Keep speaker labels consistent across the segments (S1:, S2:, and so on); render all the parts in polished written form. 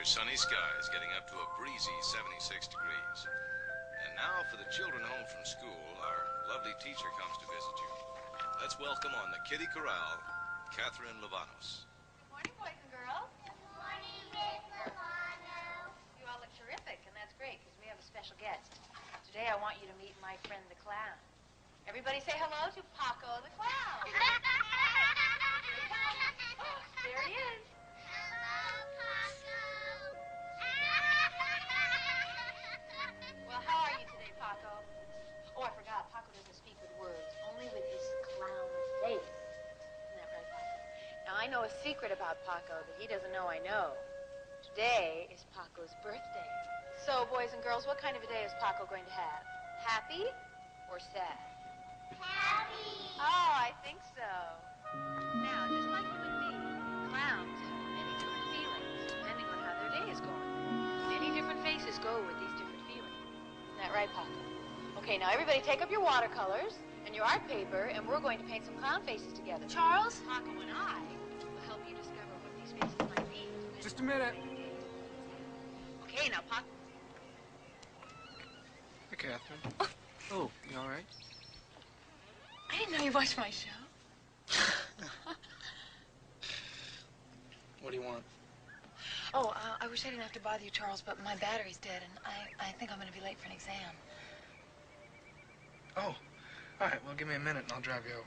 S1: Sunny skies getting up to a breezy 76 degrees. And now for the children home from school, our lovely teacher comes to visit you. Let's welcome on the Kitty Corral, Catherine Lavanos.
S2: Good morning, boys and girls.
S3: Good morning, Miss Lavanos.
S2: You all look terrific, and that's great, because we have a special guest. Today I want you to meet my friend the clown. Everybody say hello to Paco the clown. Oh, there he is. Well, how are you today, Paco? Oh, I forgot. Paco doesn't speak with words, only with his clown face. Isn't that right, Paco? Now, I know a secret about Paco that he doesn't know I know. Today is Paco's birthday. So, boys and girls, what kind of a day is Paco going to have? Happy or sad?
S3: Happy.
S2: Oh, I think so. Now, just like you and me, clowns have many different feelings, depending on how their day is going. Many different faces go with these different feelings. Isn't that right, Paco? Okay, now everybody take up your watercolors and your art paper, and we're going to paint some clown faces together. Charles, Paco, and I will help you discover what these faces might be.
S4: Just a minute.
S2: Okay, now, Paco.
S4: Hey, Catherine. Oh, you all right?
S2: I didn't know you watched my show.
S4: What do you want?
S2: Oh, I wish I didn't have to bother you, Charles, but my battery's dead, and I think I'm going to be late for an exam.
S4: Oh, all right. Well, give me a minute, and I'll drive you over.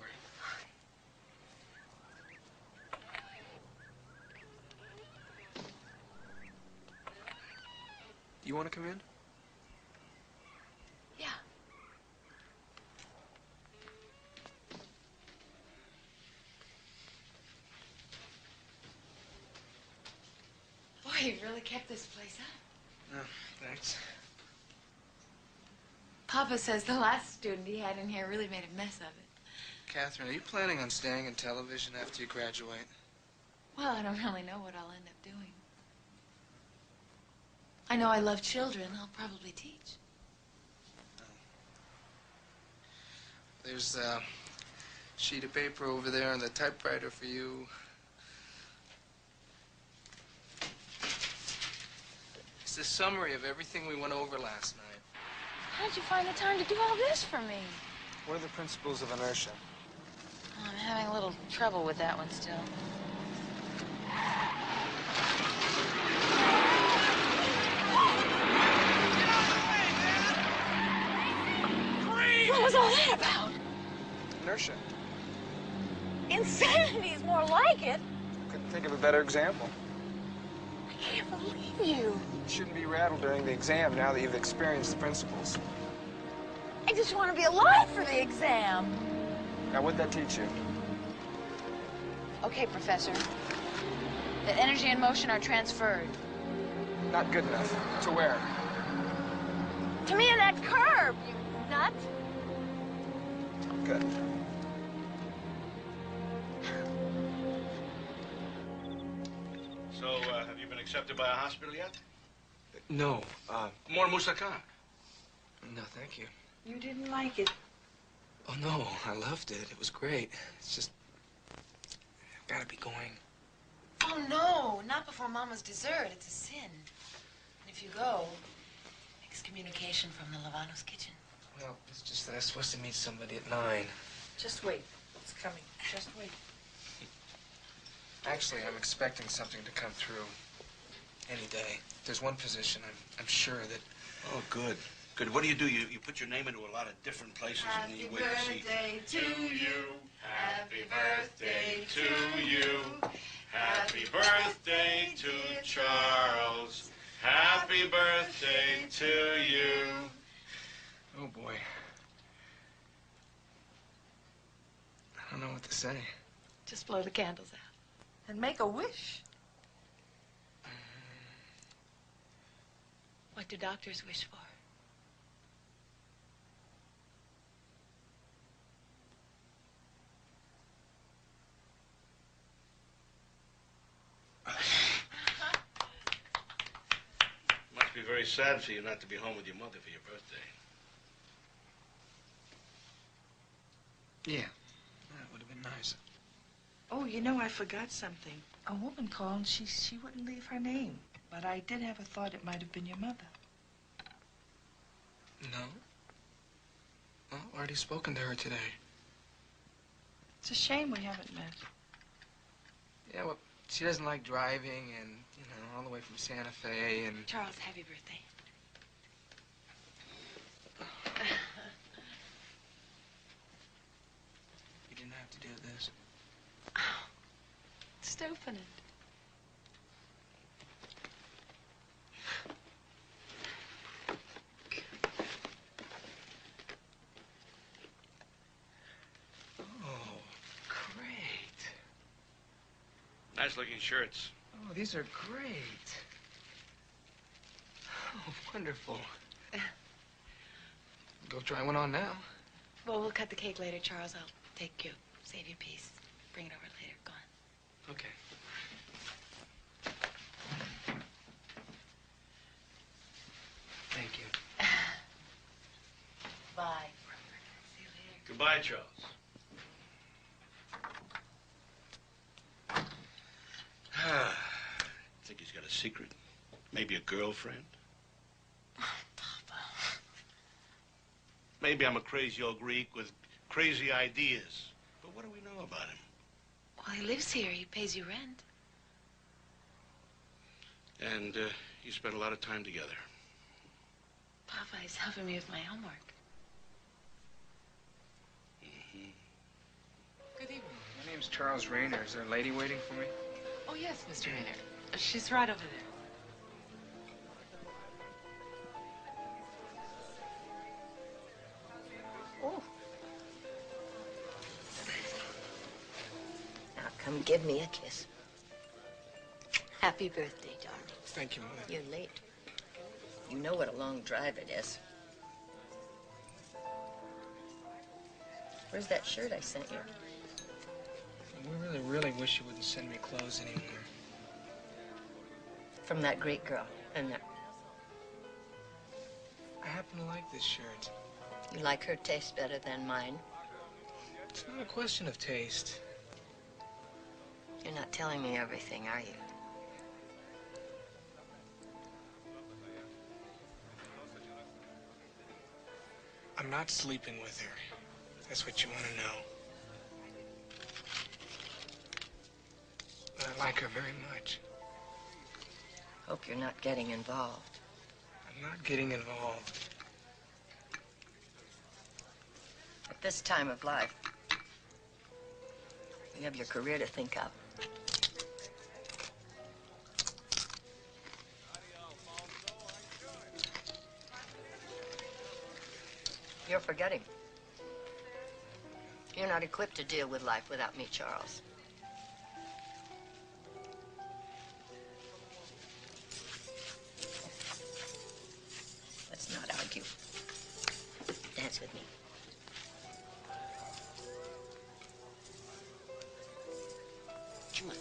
S4: You want to come in?
S2: Yeah. Boy, you really kept this place up.
S4: Oh, thanks.
S2: Papa says the last student he had in here really made a mess of it.
S4: Catherine, are you planning on staying in television after you graduate?
S2: Well, I don't really know what I'll end up doing. I know I love children. I'll probably teach.
S4: There's a sheet of paper over there on the typewriter for you. It's a summary of everything we went over last night.
S2: How did you find the time to do all this for me?
S4: What are the principles of inertia?
S2: I'm having a little trouble with that one still. What was all that about?
S4: Inertia.
S2: Insanity is more like it.
S4: Couldn't think of a better example.
S2: I can't believe you.
S4: You shouldn't be rattled during the exam now that you've experienced the principles.
S2: I just want to be alive for the exam.
S4: Now, what'd that teach you?
S2: Okay, Professor. That energy and motion are transferred.
S4: Not good enough. To where?
S2: To me in that curve, you nut.
S4: Good.
S5: So, have you been accepted by a hospital yet?
S4: No. More moussaka. No, thank you.
S2: You didn't like it.
S4: Oh, no. I loved it. It was great. It's just... I've got to be going.
S2: Oh, no. Not before Mama's dessert. It's a sin. And if you go, excommunication from the Lavanos kitchen.
S4: Well, it's just that I'm supposed to meet somebody at 9.
S2: Just wait. It's
S6: coming. Just wait.
S4: Actually, I'm expecting something to come through any day. There's one position I'm sure that...
S5: Oh, good. Good. What do? You put your name into a lot of different places and you wait to see.
S6: Happy birthday to you. Happy birthday to you.
S5: Happy birthday to Charles. Happy birthday to you.
S4: Oh, boy. I don't know what to say.
S2: Just blow the candles out.
S6: And make a wish.
S2: What do doctors wish for?
S5: Must be very sad for you not to be home with your mother for your birthday.
S4: Yeah, that would have been nice.
S6: Oh, you know, I forgot something. A woman called. She wouldn't leave her name. But I did have a thought it might have been your mother.
S4: No? Well, already spoken to her today.
S6: It's a shame we haven't met.
S4: Yeah, well, she doesn't like driving and, you know, all the way from Santa Fe and...
S2: Charles, happy birthday.
S4: You didn't have to do this.
S2: Just open it.
S4: Oh, great.
S5: Nice looking shirts.
S4: Oh, these are great. Oh, wonderful. Go try one on now.
S2: Well, we'll cut the cake later, Charles. I'll take you. Save your piece. Bring it over later. Go on.
S4: Okay. Thank you.
S2: Bye. See you later.
S5: Goodbye, Charles. Think he's got a secret? Maybe a girlfriend?
S2: Papa.
S5: Maybe I'm a crazy old Greek with crazy ideas. But what do we know about him?
S2: Well, he lives here. He pays you rent.
S5: And you spent a lot of time together.
S2: Papa, he's helping me with my homework.
S6: Good evening.
S4: My name's Charles Rayner. Is there a lady waiting for me?
S6: Oh, yes, Mr. Rayner. She's right over there.
S7: Oh. Now come give me a kiss. Happy birthday, darling.
S4: Thank you, Mother.
S7: You're late. You know what a long drive it is. Where's that shirt I sent you?
S4: We really, really wish you wouldn't send me clothes anymore.
S7: From that great girl, isn't it?
S4: I happen to like this shirt.
S7: You like her taste better than mine?
S4: It's not a question of taste.
S7: You're not telling me everything, are you?
S4: I'm not sleeping with her. That's what you want to know. But I like her very much.
S7: Hope you're not getting involved.
S4: I'm not getting involved.
S7: At this time of life, you have your career to think of. You're forgetting. You're not equipped to deal with life without me, Charles. Let's not argue. Dance with me. Come on.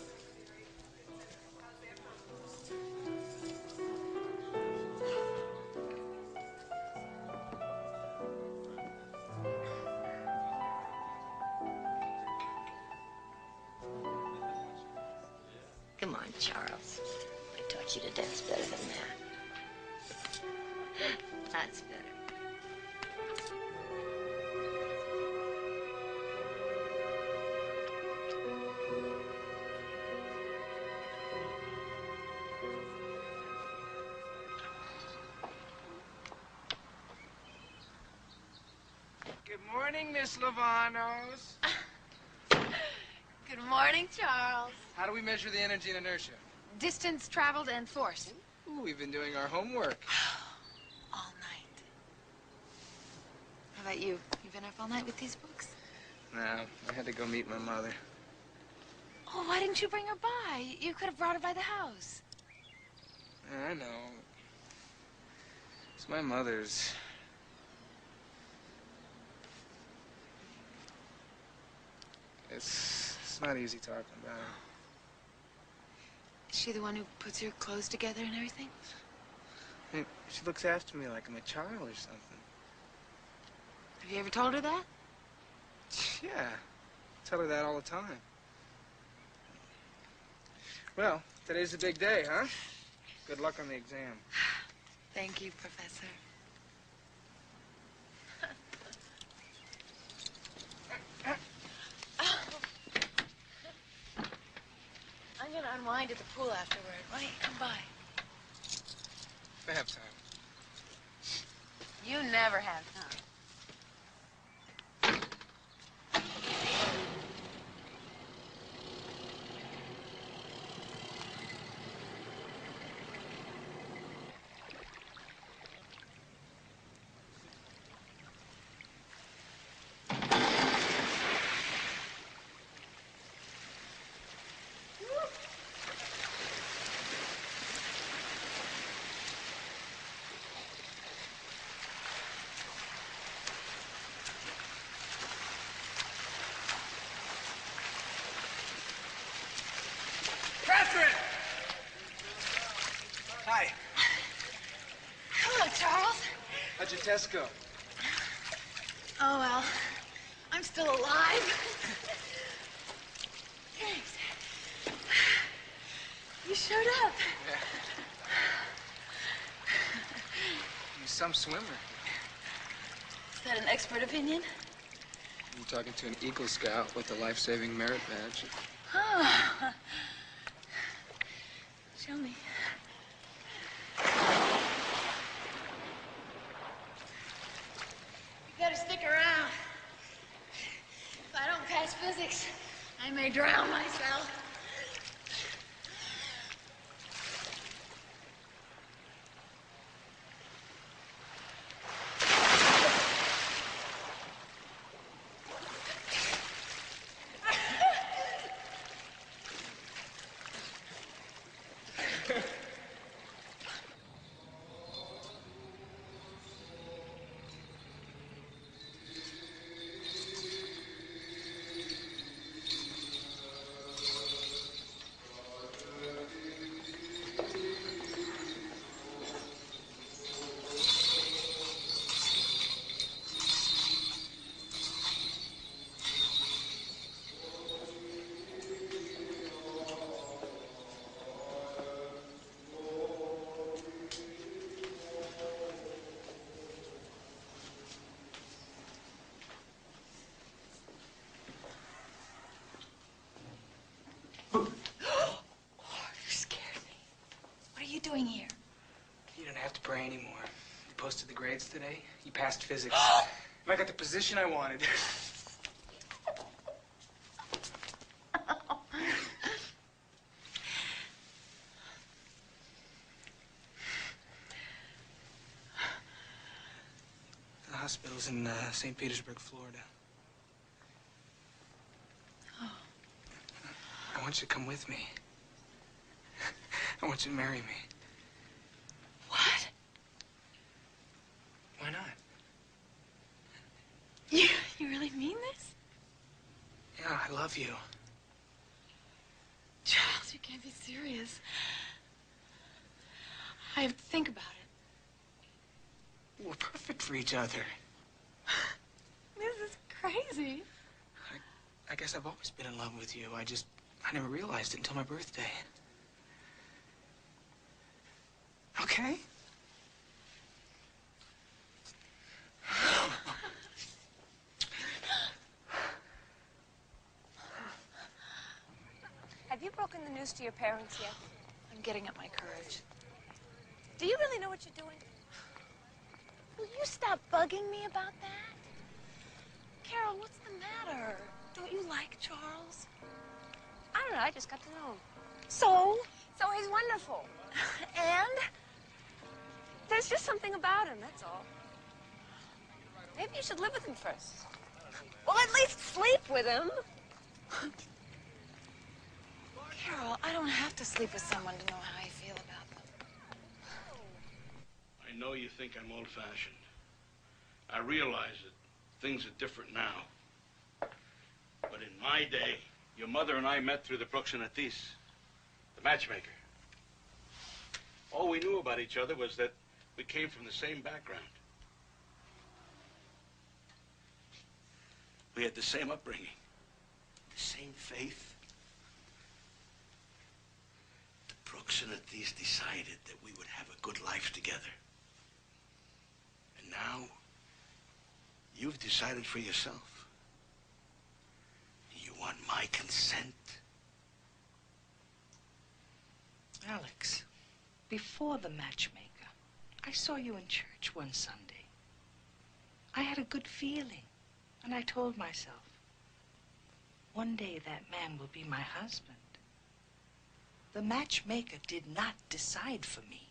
S7: Come on, Charles. I taught you to dance better than that. That's better.
S4: morning, Miss Lavanos.
S2: Good morning, Charles.
S4: How do we measure the energy and inertia?
S2: Distance traveled and force.
S4: Ooh, we've been doing our homework.
S2: All night. How about you? You been up all night with these books?
S4: No, I had to go meet my mother.
S2: Oh, why didn't you bring her by? You could have brought her by the house.
S4: I know. It's my mother's. It's not easy talking about her.
S2: Is she the one who puts your clothes together and everything?
S4: I mean, she looks after me like I'm a child or something.
S2: Have you ever told her that?
S4: Yeah, I tell her that all the time. Well, today's a big day, huh? Good luck on the exam.
S2: Thank you, Professor. I'm gonna unwind at the pool afterward. Why don't you come by?
S4: If I have time.
S2: You never have time.
S4: Catherine! Hi.
S2: Hello, Charles.
S4: How'd your test go?
S2: Oh, well, I'm still alive. Thanks. You showed up.
S4: Yeah. You're some swimmer.
S2: Is that an expert opinion?
S4: You're talking to an Eagle Scout with a life-saving merit badge.
S2: Oh. Show me. You better stick around. If I don't pass physics, I may drown myself. Doing here?
S4: You don't have to pray anymore. You posted the grades today. You passed physics. And I got the position I wanted. The hospital's in St. Petersburg, Florida.
S2: Oh.
S4: I want you to come with me. I want you to marry me.
S2: What?
S4: Why not?
S2: You really mean this?
S4: Yeah, I love you.
S2: Charles, you can't be serious. I have to think about it.
S4: We're perfect for each other.
S2: This is crazy.
S4: I guess I've always been in love with you. I never realized it until my birthday. Okay?
S8: Have you broken the news to your parents yet?
S2: I'm getting up my courage.
S8: Do you really know what you're doing? Will you stop bugging me about that? Carol, what's the matter? Don't you like Charles?
S2: I don't know. I just got to know him.
S8: So? So he's wonderful. And there's just something about him, that's all. Maybe you should live with him first. Well, at least sleep with him. Carol, I don't have to sleep with someone to know how I feel about them.
S5: I know you think I'm old-fashioned. I realize that things are different now. But in my day, your mother and I met through the proxenetis, the matchmaker. All we knew about each other was that we came from the same background. We had the same upbringing, the same faith. The proxenetis decided that we would have a good life together. And now, you've decided for yourself. You want my consent?
S6: Alex, before the matchmaker, I saw you in church one Sunday. I had a good feeling, and I told myself, one day that man will be my husband. The matchmaker did not decide for me.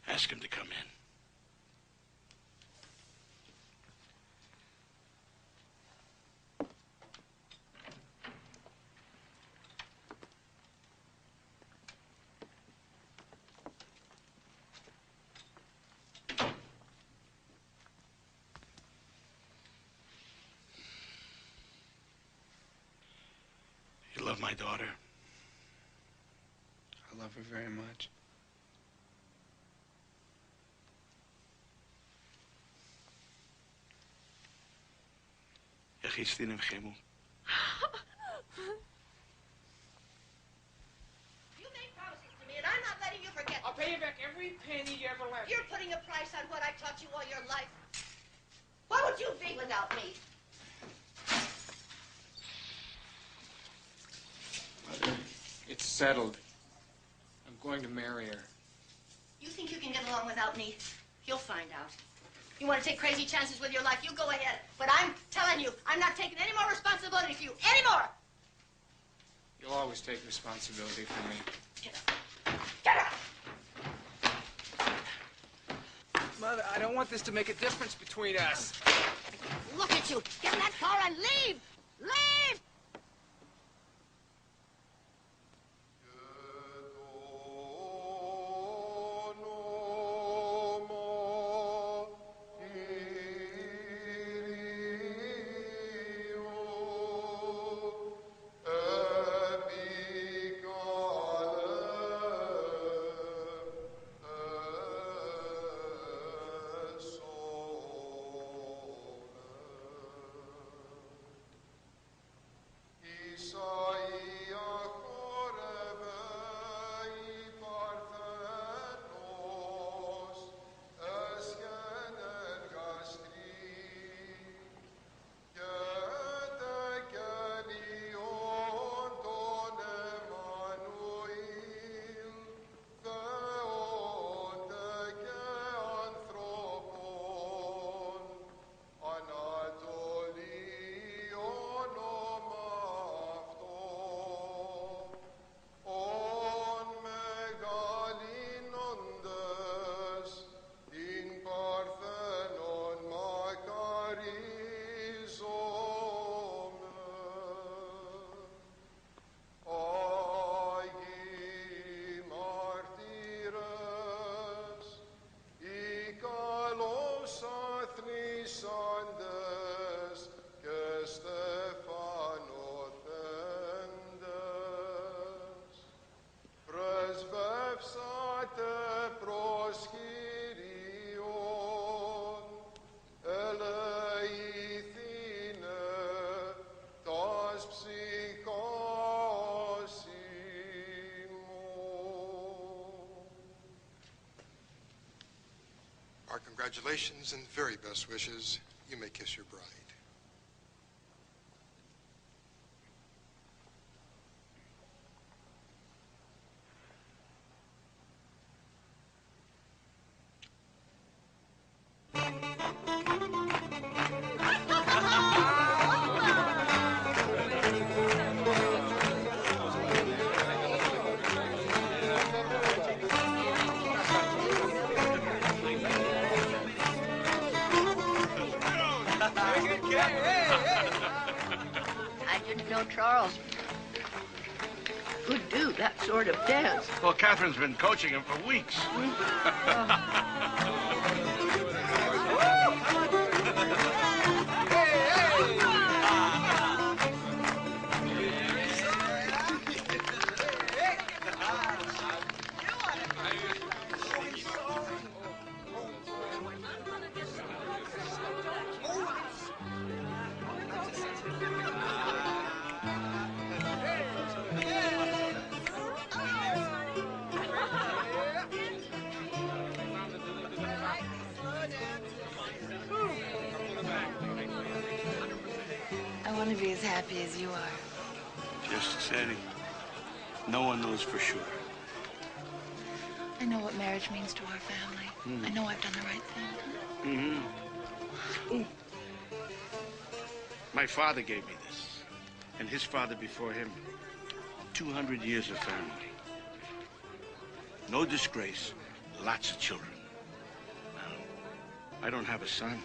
S5: Ask him to come in. You love my daughter?
S4: I love her very much.
S5: איך הסתינים חמו?
S7: You made promises to me, and I'm not letting you forget.
S4: I'll pay you back every penny you ever lent me.
S7: You're putting a price on what I taught you all your life. What would you be without me?
S4: Mother, it's settled. I'm going to marry her.
S7: You think you can get along without me? You'll find out. You want to take crazy chances with your life, you go ahead. But I'm telling you, I'm not taking any more responsibility for you. Anymore!
S4: You'll always take responsibility for me.
S7: Get up. Get up!
S4: Mother, I don't want this to make a difference between us.
S7: Look at you. Get in that car and leave! Leave!
S9: congratulations and very best wishes. You may kiss your bride.
S7: I didn't know Charles could do that sort of dance.
S5: Well, Catherine's been coaching him for weeks.
S10: I want to be as happy as you are.
S5: Just as Eddie. No one knows for sure.
S10: I know what marriage means to our family. I know I've done the right thing.
S5: Mm-hmm. My father gave me this, and his father before him. 200 years of family. No disgrace, lots of children. Now, I don't have a son.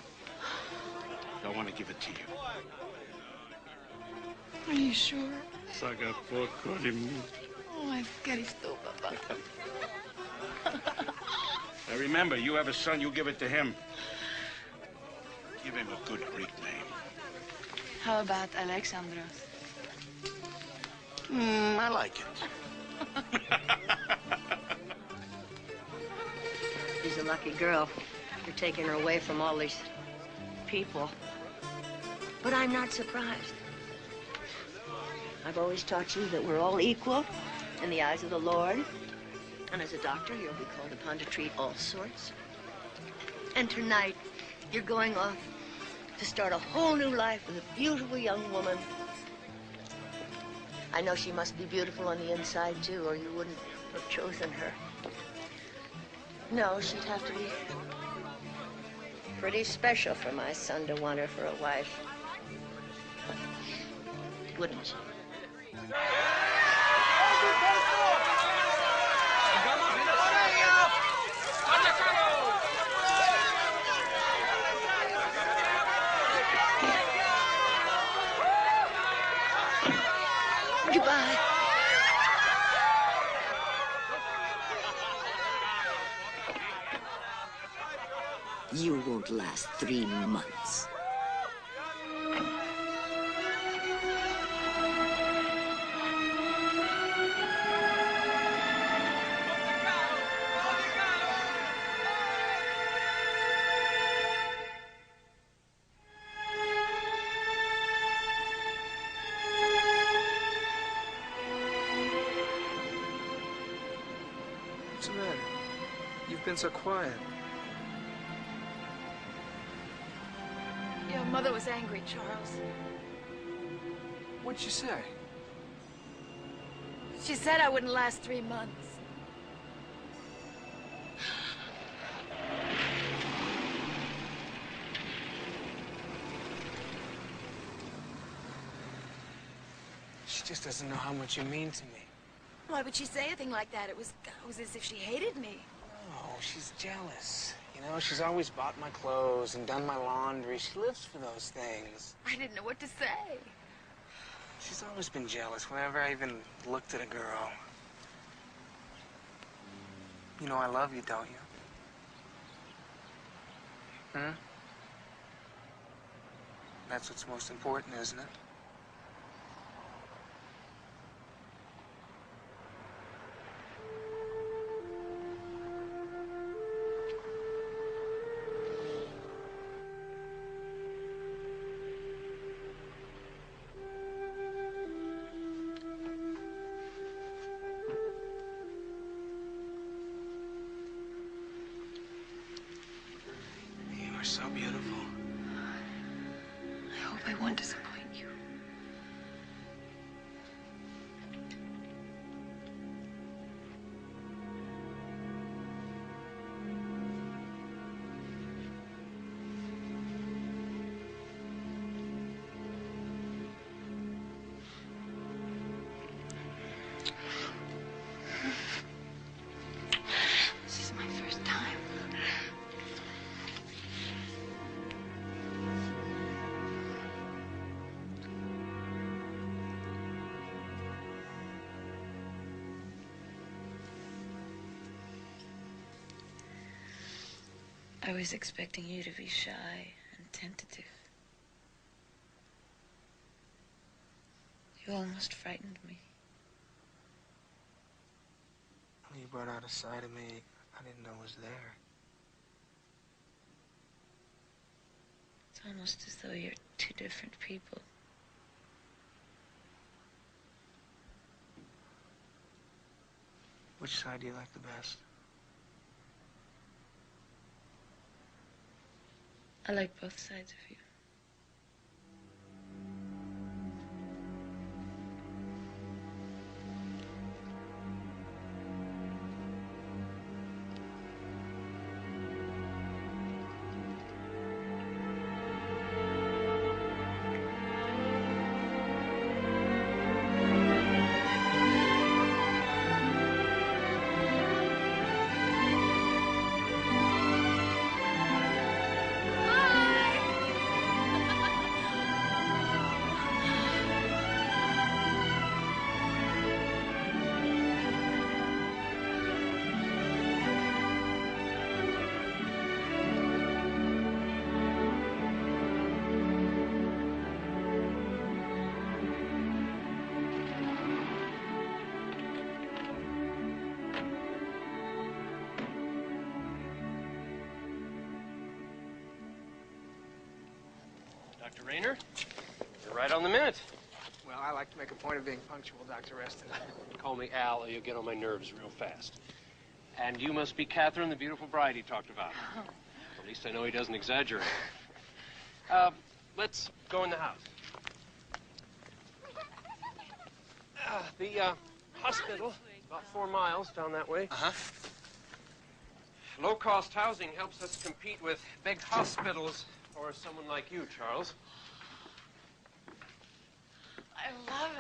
S5: I want to give it to you.
S10: Are you sure?
S5: Saga poco de mí.
S10: Oh, I'm scared still, Papa.
S5: Now remember, you have a son, you give it to him. Give him a good Greek name.
S10: How about Alexandros?
S5: I like it.
S7: She's a lucky girl. You're taking her away from all these people. But I'm not surprised. I've always taught you that we're all equal in the eyes of the Lord. And as a doctor, you'll be called upon to treat all sorts. And tonight, you're going off to start a whole new life with a beautiful young woman. I know she must be beautiful on the inside, too, or you wouldn't have chosen her. No, she'd have to be pretty special for my son to want her for a wife. Wouldn't she? Goodbye.
S11: You won't last 3 months.
S4: What's the matter? You've been so quiet.
S10: Your mother was angry, Charles.
S4: What'd she say?
S10: She said I wouldn't last 3 months.
S4: She just doesn't know how much you mean to me.
S10: Why would she say anything like that? It was as if she hated me.
S4: No, she's jealous. You know, she's always bought my clothes and done my laundry. She lives for those things.
S10: I didn't know what to say.
S4: She's always been jealous whenever I even looked at a girl. You know I love you, don't you? That's what's most important, isn't it? beautiful.
S10: I hope I won't disappoint you. This is my first time. I was expecting you to be shy and tentative. You almost frightened me.
S4: You brought out a side of me I didn't know was there.
S10: It's almost as though you're two different people.
S4: Which side do you like the best?
S10: I like both sides of you.
S12: Dr. Rayner, you're right on the minute.
S4: Well, I like to make a point of being punctual, Dr. Reston.
S12: Call me Al, or you'll get on my nerves real fast. And you must be Catherine, the beautiful bride he talked about. At least I know he doesn't exaggerate. Let's go in the house. The hospital, about 4 miles down that way.
S4: Uh-huh.
S12: Low-cost housing helps us compete with big hospitals or someone like you, Charles.
S10: I love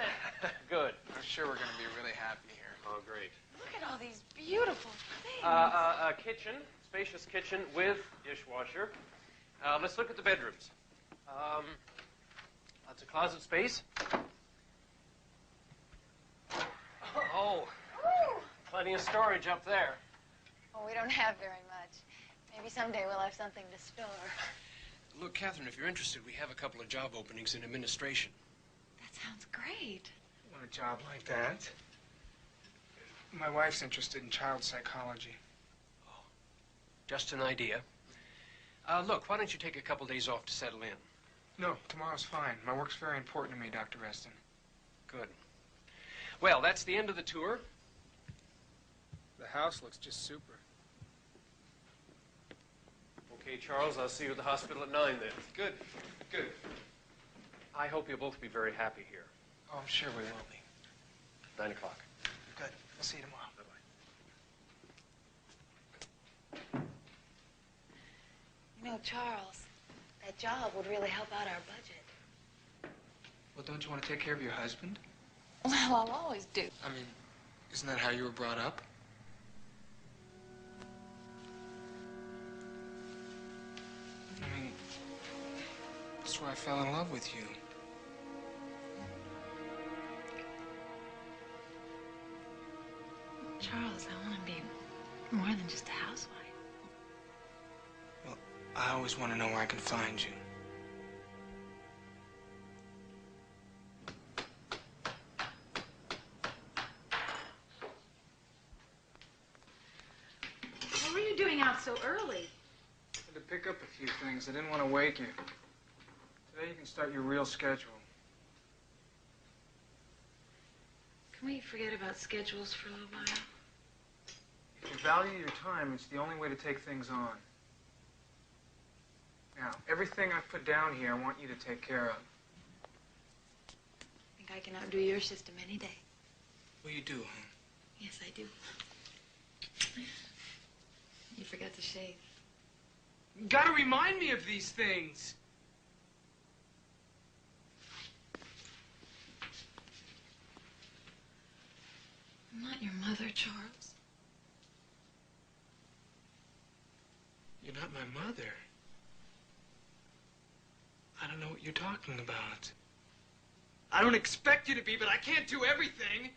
S10: it.
S12: Good.
S4: I'm sure we're going to be really happy here.
S12: Oh, great.
S10: Look at all these beautiful things.
S12: A kitchen, spacious kitchen with dishwasher. Let's look at the bedrooms. Lots of closet space. Oh, plenty of storage up there.
S2: Well, we don't have very much. Maybe someday we'll have something to store.
S12: Look, Catherine, if you're interested, we have a couple of job openings in administration.
S10: That sounds great.
S4: I want a job like that. My wife's interested in child psychology.
S12: Oh, just an idea. Look, why don't you take a couple days off to settle in?
S4: No, tomorrow's fine. My work's very important to me, Dr. Reston.
S12: Good. Well, that's the end of the tour.
S4: The house looks just super.
S12: Okay, Charles, I'll see you at the hospital at 9 then.
S4: Good, good.
S12: I hope you'll both be very happy here.
S4: Oh, I'm sure we will be.
S12: 9 o'clock.
S4: Good. I'll see you tomorrow.
S12: Bye-bye.
S2: You know, Charles, that job would really help out our budget.
S4: Well, don't you want to take care of your husband?
S2: Well, I'll always do.
S4: I mean, isn't that how you were brought up? I mean, that's where I fell in love with you.
S10: Charles, I want to be more than just a housewife.
S4: Well, I always want to know where I can find you.
S2: What were you doing out so early?
S4: I had to pick up a few things. I didn't want to wake you. Today you can start your real schedule.
S10: Can we forget about schedules for a little while?
S4: If you value your time, it's the only way to take things on. Now, everything I've put down here, I want you to take care of.
S10: I think I can outdo your system any day.
S4: Well, you do, huh?
S10: Yes, I do. You forgot to shave.
S4: You gotta remind me of these things.
S10: I'm not your mother, Charles.
S4: You're not my mother. I don't know what you're talking about. I don't expect you to be, but I can't do everything.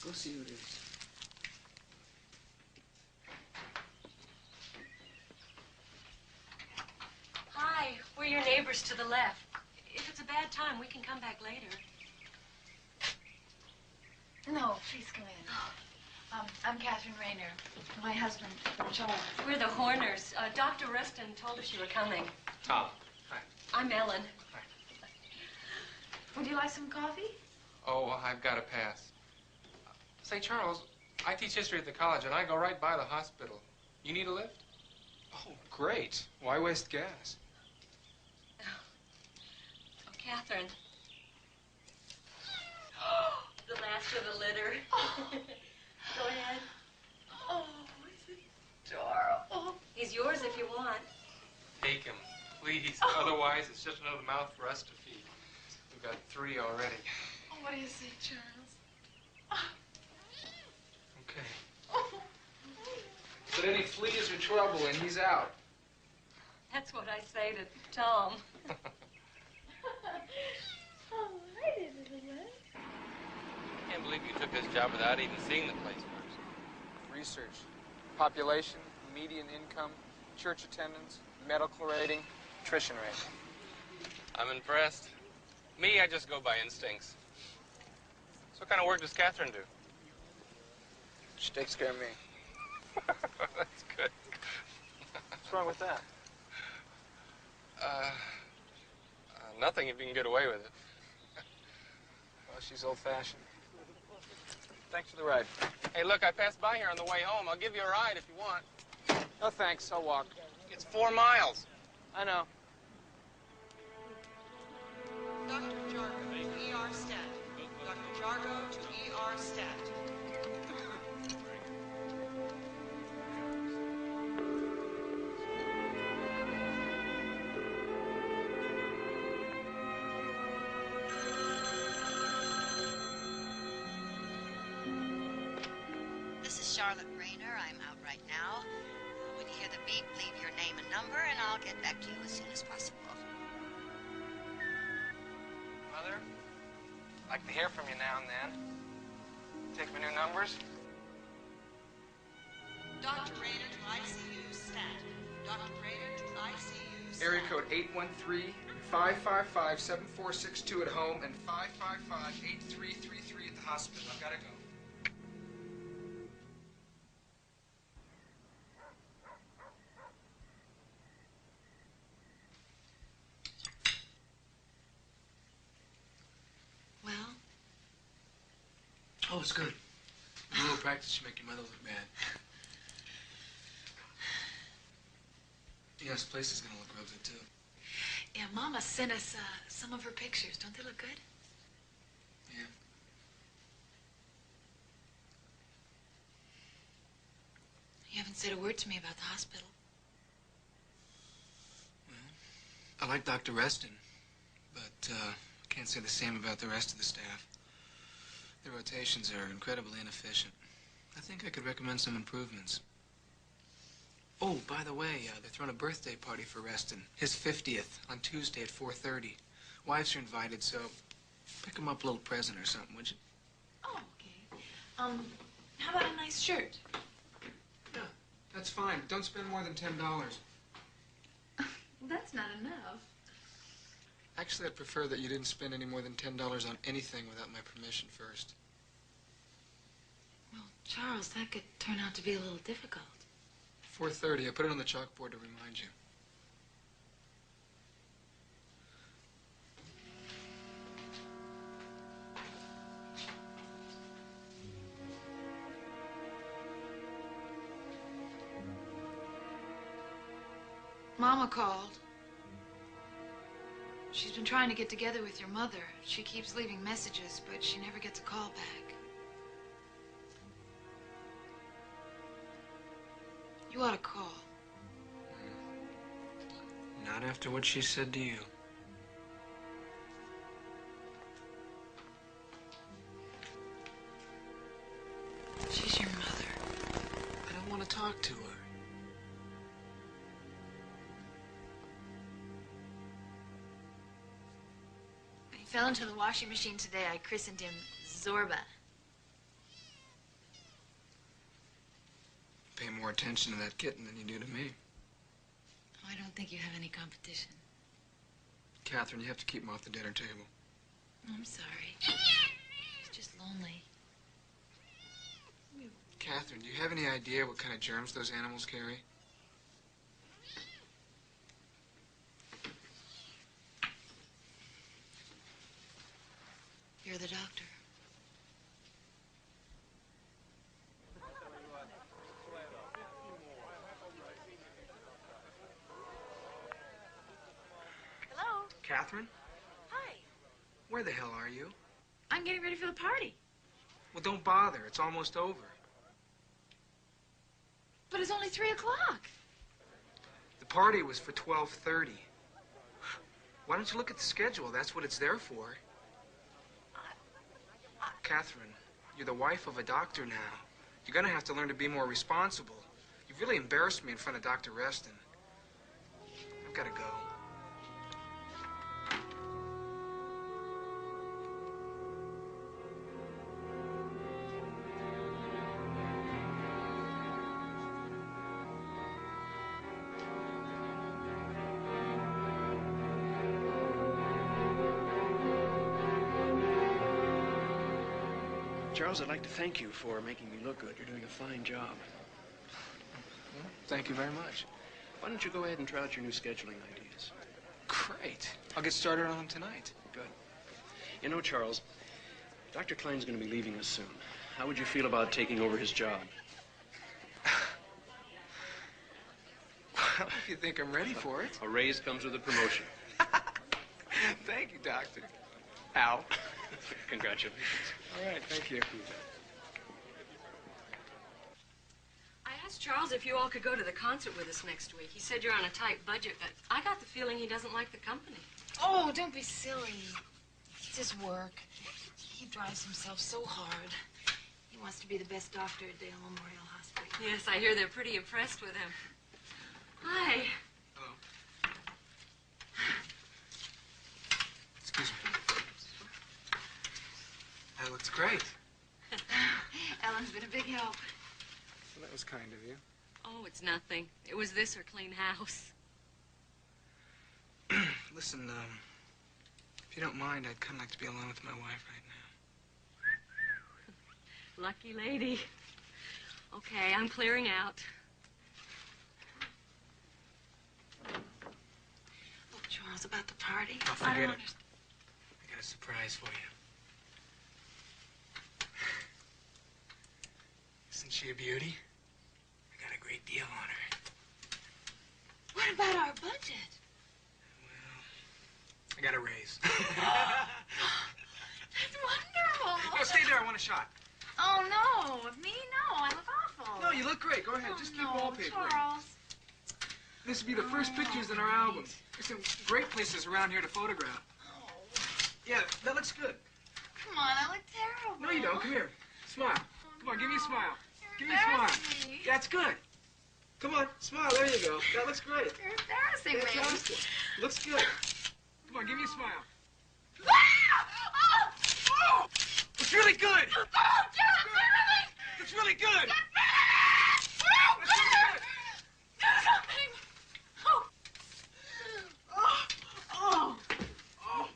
S4: Go see who it is.
S13: Hi, we're your neighbors to the left. If it's a bad time, we can come back later.
S10: No, please come in. I'm Catherine Rayner. My husband, Charles.
S13: We're the Horners. Dr. Rustin told us you were coming.
S4: Tom. Hi.
S13: I'm Ellen.
S10: Would you like some coffee?
S14: Oh, I've got to pass. Say, Charles, I teach history at the college, and I go right by the hospital. You need a lift? Oh, great. Why waste gas?
S13: Oh, Catherine. The last of the litter. Go ahead.
S10: Oh, is it adorable?
S13: He's yours if you want.
S14: Take him, please. Otherwise, it's just another mouth for us to feed. We've got 3 already.
S10: Oh, what do you say, Charles?
S14: Okay. But any fleas or trouble, and he's out.
S13: That's what I say to Tom.
S10: Oh, I didn't know that.
S14: I can't believe you took this job without even seeing the place first. Research. Population, median income, church attendance, medical rating, attrition rate. I'm impressed. Me, I just go by instincts. So what kind of work does Catherine do? She takes care of me. That's good. What's wrong with that? Nothing if you can get away with it. Well, she's old-fashioned. Thanks for the ride. Hey, look, I passed by here on the way home. I'll give you a ride if you want. No, thanks. I'll walk. It's 4 miles. I know.
S15: Dr. Jargo to ER stat. Dr. Jargo to ER stat.
S16: This is Charlotte Rayner. I'm out right now. When you hear the beep, leave your name and number, and I'll get back to you as soon as possible.
S14: Mother, I'd like to hear from you now and then. Take my new numbers.
S15: Dr. Rayner to ICU stat. Dr. Rayner to ICU stat.
S4: Area code 813-555-7462 at home and 555-8333 at the hospital. I've got to go.
S10: Well?
S4: Oh, it's good. A little practice should make your mother look bad. Yeah, this place is going to look real good, too.
S10: Yeah, Mama sent us some of her pictures. Don't they look good?
S4: Yeah.
S10: You haven't said a word to me about the hospital.
S4: I like Dr. Reston, but can't say the same about the rest of the staff. The rotations are incredibly inefficient. I think I could recommend some improvements. Oh, by the way, they're throwing a birthday party for Reston. His 50th on Tuesday at 4:30. Wives are invited, so pick him up a little present or something, would you?
S10: Oh, okay. How about a nice shirt?
S4: Yeah, that's fine. Don't spend more than $10.
S10: Well, that's not enough.
S4: Actually, I'd prefer that you didn't spend any more than $10 on anything without my permission first.
S10: Well, Charles, that could turn out to be a little difficult.
S4: 4:30. I put it on the chalkboard to remind you.
S10: Mama called. She's been trying to get together with your mother. She keeps leaving messages, but she never gets a call back. You ought to call.
S4: Not after what she said to you.
S10: She's your mother.
S4: I don't want to talk to her.
S10: When he fell into the washing machine today, I christened him Zorba.
S4: Pay more attention to that kitten than you do to me.
S10: Oh, I don't think you have any competition.
S4: Catherine, you have to keep him off the dinner table.
S10: I'm sorry. He's just lonely.
S4: Catherine, do you have any idea what kind of germs those animals carry?
S10: You're the doctor.
S2: Hello?
S4: Catherine?
S2: Hi.
S4: Where the hell are you?
S10: I'm getting ready for the party.
S4: Well, don't bother. It's almost over.
S10: But it's only 3 o'clock.
S4: The party was for 12:30. Why don't you look at the schedule? That's what it's there for. Catherine, you're the wife of a doctor now. You're going to have to learn to be more responsible. You've really embarrassed me in front of Dr. Reston. I've got to go.
S12: Charles, I'd like to thank you for making me look good. You're doing a fine job.
S4: Well, thank you very much.
S12: Why don't you go ahead and try out your new scheduling ideas?
S4: Great. I'll get started on them tonight.
S12: Good. You know, Charles, Dr. Klein's going to be leaving us soon. How would you feel about taking over his job?
S4: Well, if you think I'm ready for it.
S12: A raise comes with a promotion.
S4: Thank you, Doctor. Al.
S12: Congratulations.
S4: All right, thank you.
S13: I asked Charles if you all could go to the concert with us next week. He said you're on a tight budget, but I got the feeling he doesn't like the company.
S10: Oh, don't be silly. It's his work. He drives himself so hard. He wants to be the best doctor at Dale Memorial Hospital.
S13: Yes, I hear they're pretty impressed with him. Hi.
S4: Hello. Excuse me. That looks great.
S10: Ellen's been a big help.
S4: Well, that was kind of you.
S13: Oh, it's nothing. It was this or clean house.
S4: Listen, if you don't mind, I'd kind of like to be alone with my wife right now.
S13: Lucky lady. Okay, I'm clearing out.
S10: Look, Charles, about the party.
S4: Oh, forget it. I got a surprise for you. Isn't she a beauty? I got a great deal on her.
S10: What about our budget?
S4: I got a raise.
S10: That's wonderful.
S4: No, stay there. I want a shot.
S10: Oh, no. Me, no. I look awful.
S4: No, you look great. Go ahead. Just keep wallpapering.
S10: Charles.
S4: This will be the first pictures in our album. There's some great places around here to photograph.
S10: Oh.
S4: Yeah, that looks good.
S10: Come on, I look terrible.
S4: No, you don't. Come here. Smile. Come on, give me a smile. Give me a smile. That's good. Come on, smile. There you go. That looks great.
S10: You're embarrassing me.
S4: Fantastic. Looks good. Come on, give me a smile.
S10: Oh!
S4: It's really good.
S10: Oh, Charles, really?
S4: It's really good.
S10: Get back! Oh,
S4: It's really good.
S10: do something. Oh. Oh. Oh.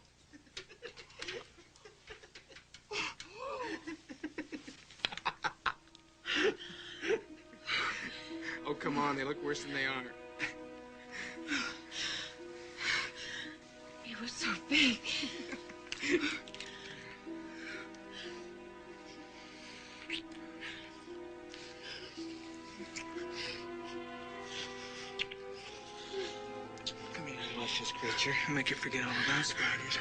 S4: Oh, come on. They look worse than they are.
S10: You were so big.
S4: vicious creature. I'll make you forget all about spiders.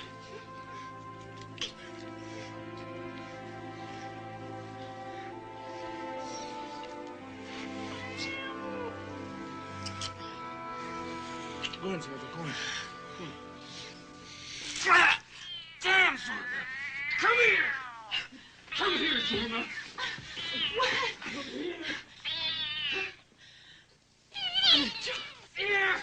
S4: Go on, Sergeant, go on.
S17: Damn, Zorba! Come here! Come here, Zorba! Come here! Here!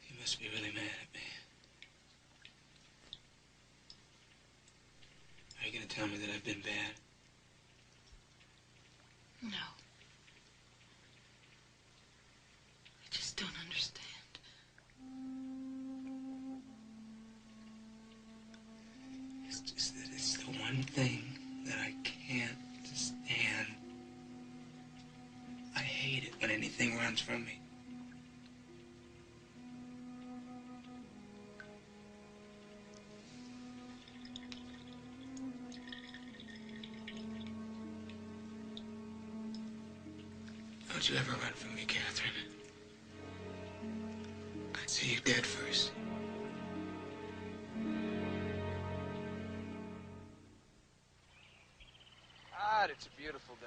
S4: You must be really mad at me. Are you gonna tell me that I've been bad?
S10: No. I just don't understand.
S4: It's just that it's the one thing that I can't stand. I hate it when anything runs from me. Don't you ever run from me, Catherine. I'd see you dead first.
S14: God, it's a beautiful day.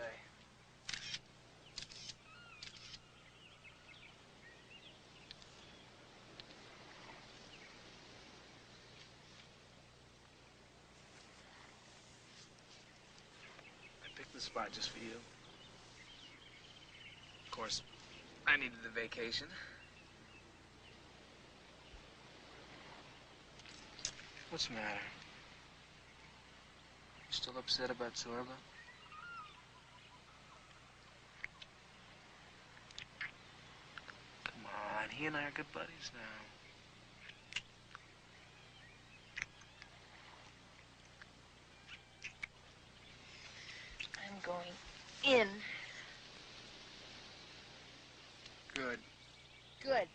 S18: I picked the spot just for you. Of course, I needed the vacation. What's the matter? You still upset about Zorba? Come on, he and I are good buddies now.
S2: I'm going in.
S18: Good.
S2: Good.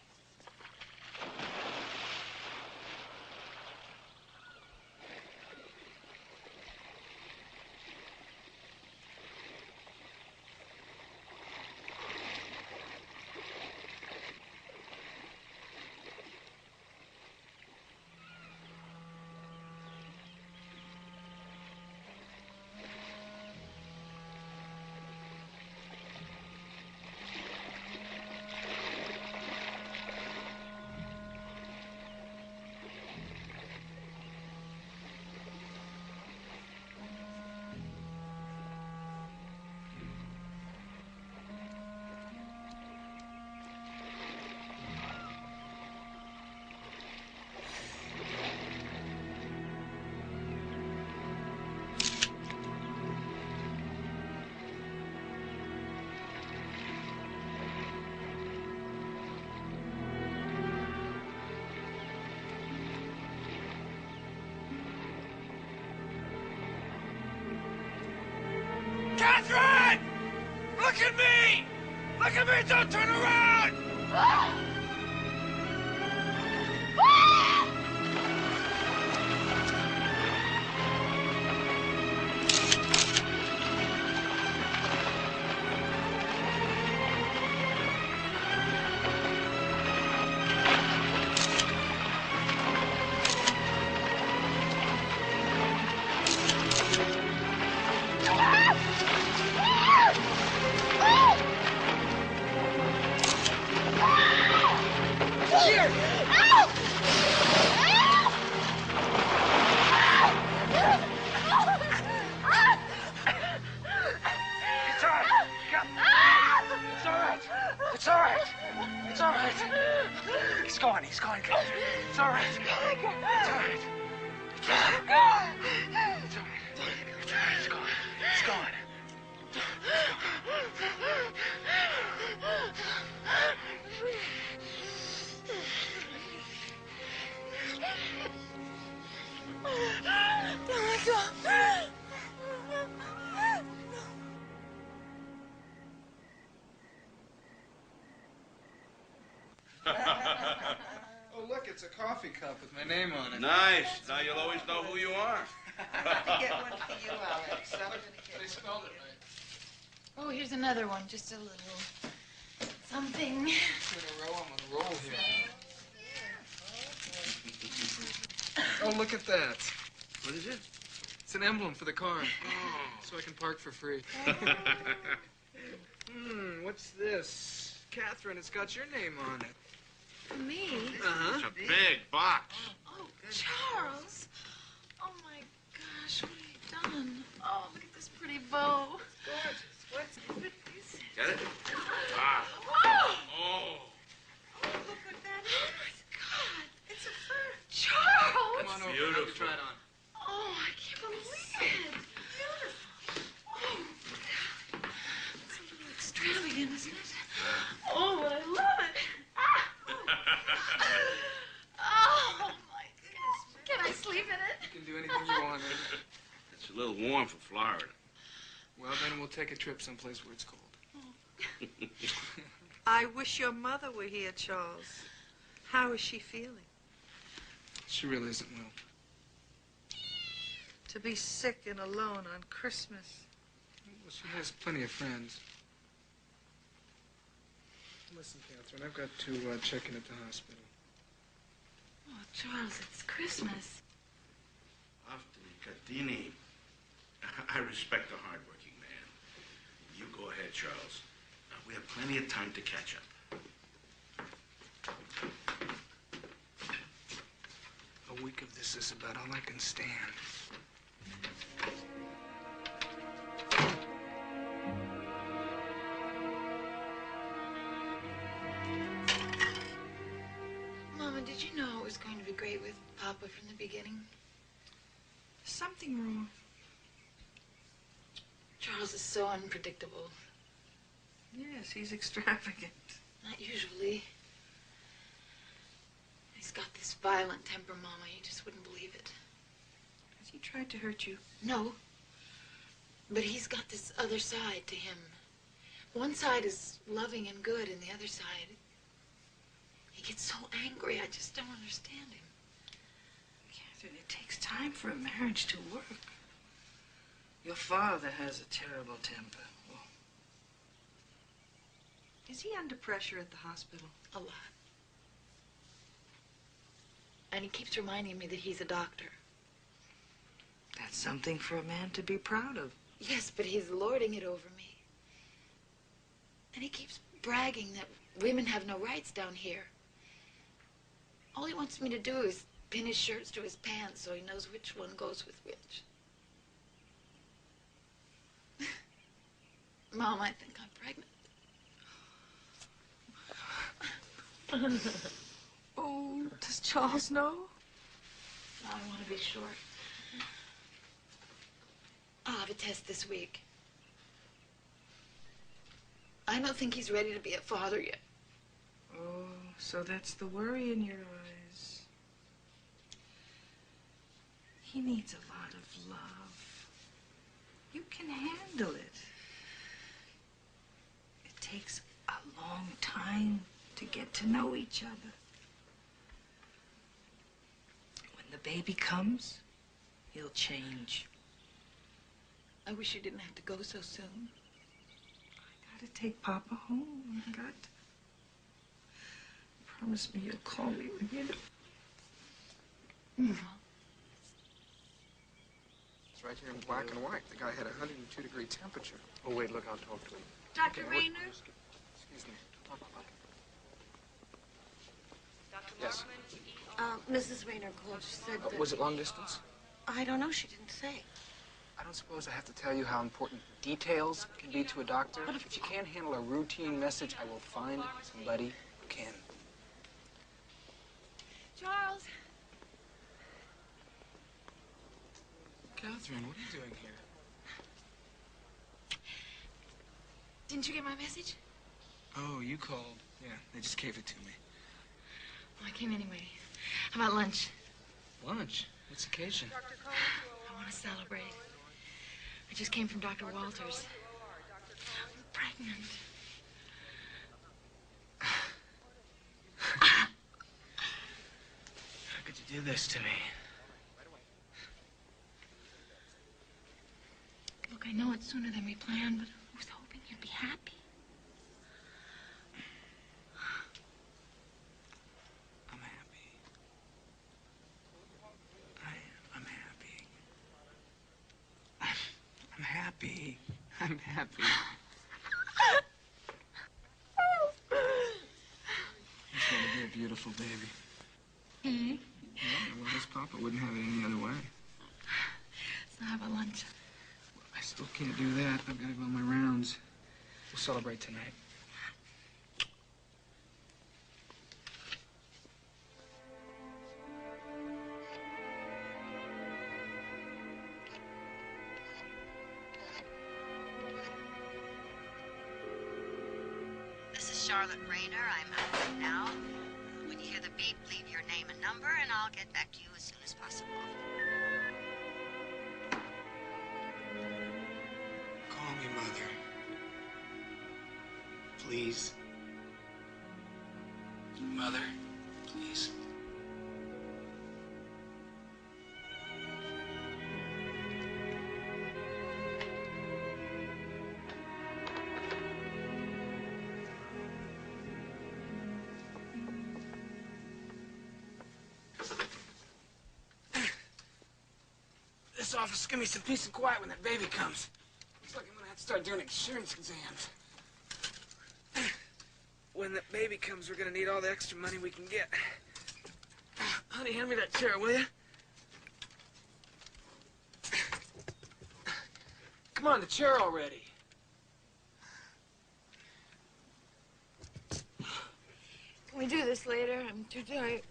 S17: Catherine! Look at me! Look at me! Don't turn around!
S18: It's all right. It's all right. He's gone. He's gone. It's all right. It's all right. It's all right. It's all right. It's all right. It's gone. It's gone.
S8: Don't let go.
S4: it's a coffee cup with my name on it.
S5: Nice. Now you'll always know who you are.
S10: I get one for you, Alex. I'm gonna get
S4: They spelled it right.
S10: Oh, here's another one. Just a little something.
S4: 2 in a row, I'm on a roll here. Oh, look at that.
S5: What is it?
S4: It's an emblem for the car. So I can park for free. What's this? Catherine, it's got your name on it.
S10: Me?
S4: Uh-huh.
S5: It's a big box.
S10: Oh, Charles. Oh, my gosh, what have you done? Oh, look at this pretty bow. Gorgeous. What's it?
S5: Get it? Ah.
S10: Oh!
S5: Oh.
S10: Oh, look what that is. God, it's a fur. Charles!
S4: Come on over.
S5: Beautiful.
S4: Let me try it on.
S10: Oh, I can't believe it. Beautiful. Oh, God. It's a little extravagant, isn't it? Oh, but I love it. Ah. Oh, my goodness. Can I sleep in it?
S4: You can do anything you want.
S5: It's a little warm for Florida.
S4: Well, then we'll take a trip someplace where it's cold.
S15: I wish your mother were here, Charles. How is she feeling?
S4: She really isn't well.
S15: To be sick and alone on Christmas.
S4: Well, she has plenty of friends. Listen, Catherine, I've got to check in at the hospital.
S10: Oh, Charles, it's Christmas.
S5: After Catini, I respect a hardworking man. You go ahead, Charles. We have plenty of time to catch up.
S4: A week of this is about all I can stand.
S10: Mama, did you know it was going to be great with Papa from the beginning? There's something wrong. Charles is so unpredictable.
S15: Yes, he's extravagant.
S10: Not usually. He's got this violent temper, Mama. You just wouldn't believe it.
S15: Has he tried to hurt you?
S10: No. But he's got this other side to him. One side is loving and good, and the other side, he gets so angry. I just don't understand him.
S15: Catherine, it takes time for a marriage to work. Your father has a terrible temper. Oh. Is he under pressure at the hospital?
S10: A lot. And he keeps reminding me that he's a doctor.
S15: That's something for a man to be proud of.
S10: Yes, but he's lording it over me. And he keeps bragging that women have no rights down here. All he wants me to do is pin his shirts to his pants so he knows which one goes with which. Mom, I think I'm pregnant.
S15: Oh, does Charles know?
S10: I want to be sure. I'll have a test this week. I don't think he's ready to be a father yet.
S15: Oh, so that's the worry in your eyes. He needs a lot of love. You can handle it. It takes a long time to get to know each other. When the baby comes, he'll change.
S10: I wish you didn't have to go so soon.
S15: I gotta take Papa home. I got to. Promise me you'll call me when you know.
S4: It's right here in black and white. The guy had a 102-degree temperature. Oh, wait, look, I'll talk to him.
S10: Dr.
S4: Okay,
S10: Rayner?
S4: Excuse me. Yes.
S7: Mrs. Rayner called. She said that...
S4: Was it long distance?
S7: I don't know. She didn't say.
S4: I don't suppose I have to tell you how important details can be to a doctor. But if you can't handle a routine message, I will find somebody who can.
S10: Charles.
S4: Catherine, what are you doing here?
S10: Didn't you get my message?
S4: Oh, you called. Yeah, they just gave it to me.
S10: Well, I came anyway. How about lunch?
S4: Lunch? What's the occasion?
S10: I want to celebrate. I just came from Dr. Walters. I'm pregnant.
S4: do this to me?
S10: Look, I know it's sooner than we planned, but I was hoping you'd be happy.
S4: I'm happy. I'm happy. I'm happy. I'm happy. He's going to be a beautiful baby.
S10: Mm-hmm.
S4: Yeah, well, his papa wouldn't have it any other way.
S10: Let's not have a lunch.
S4: I still can't do that. I've got to go on my rounds. We'll celebrate tonight.
S16: This is Charlotte Rayner. I'm out right now. When you hear the beep, leave your name and number, and I'll get back to you as soon as possible.
S4: Call me Mother. Please. Mother, please. This office, give me some peace and quiet when that baby comes. Looks like I'm gonna have to start doing insurance exams. When that baby comes, we're gonna need all the extra money we can get. Honey, hand me that chair, will you? Come on, the chair already.
S10: Can we do this later? I'm too tired.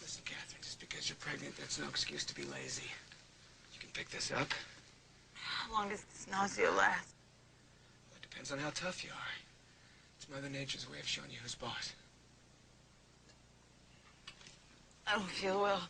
S4: Listen, Catherine, just because you're pregnant, that's no excuse to be lazy. You can pick this up.
S10: How long does this nausea last?
S4: Well, it depends on how tough you are. It's Mother Nature's way of showing you who's boss.
S10: I don't feel well.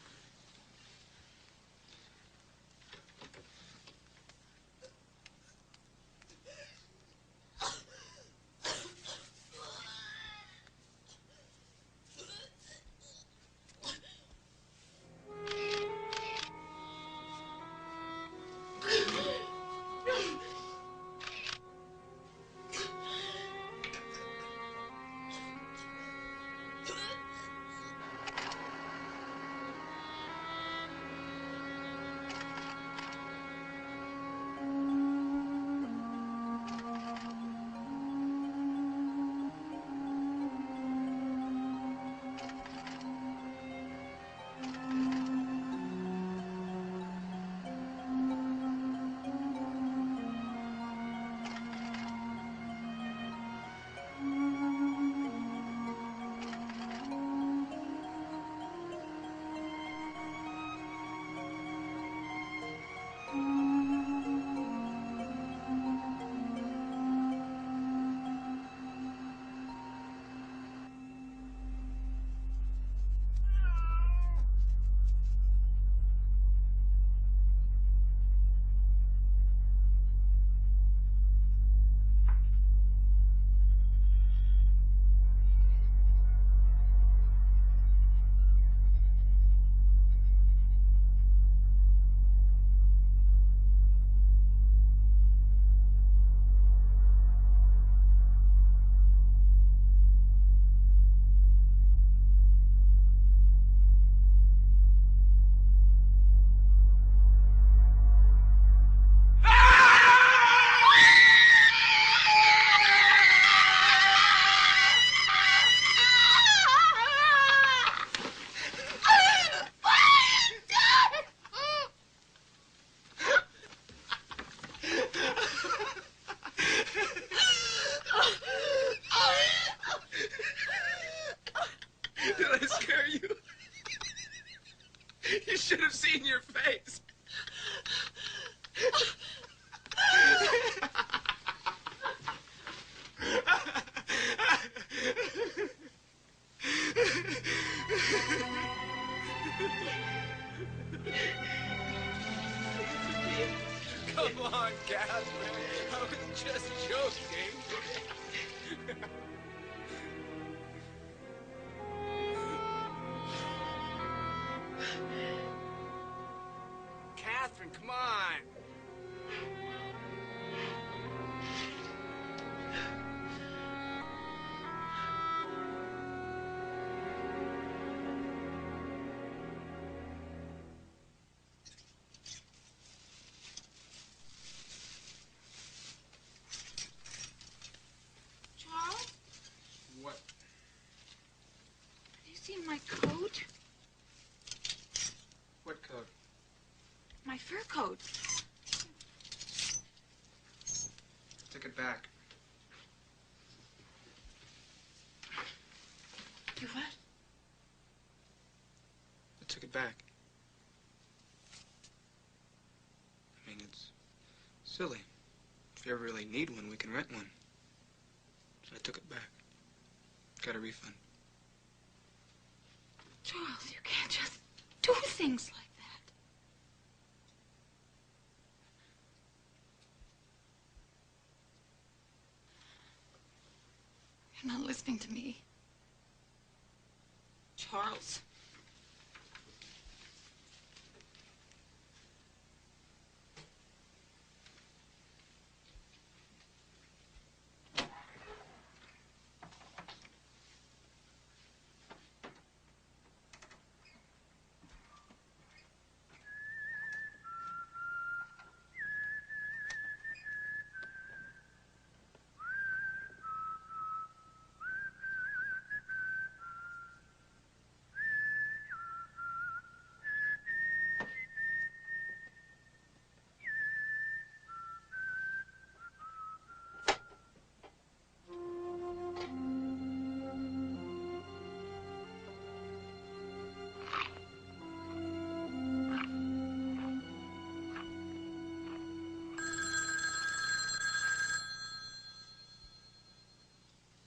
S10: my coat?
S4: What coat?
S10: My fur coat.
S4: Took it back.
S10: You what?
S4: I took it back. I mean, it's silly. If you ever really need one, we can rent one. So I took it back. Got a refund.
S10: Charles, you can't just do things like that. You're not listening to me. Charles.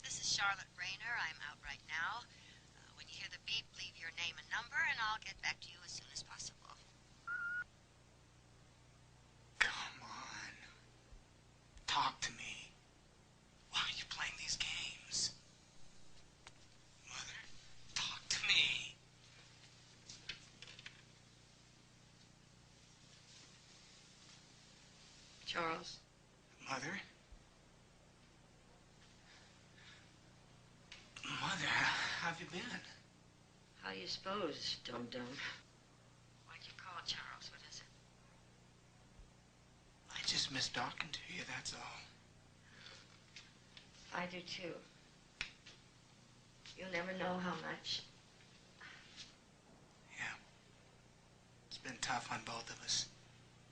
S16: This is Charlotte Rayner. I'm out right now. When you hear the beep, leave your name and number, and I'll get back to you as soon as possible.
S4: Come on. Talk to me. Why are you playing these games? Mother, talk to me.
S6: Charles.
S4: Mother? Mother, how have you been?
S6: How do you suppose, dum-dum? Why'd you call, Charles? What is it?
S4: I just miss talking to you, that's all.
S6: I do, too. You'll never know how much.
S4: Yeah. It's been tough on both of us.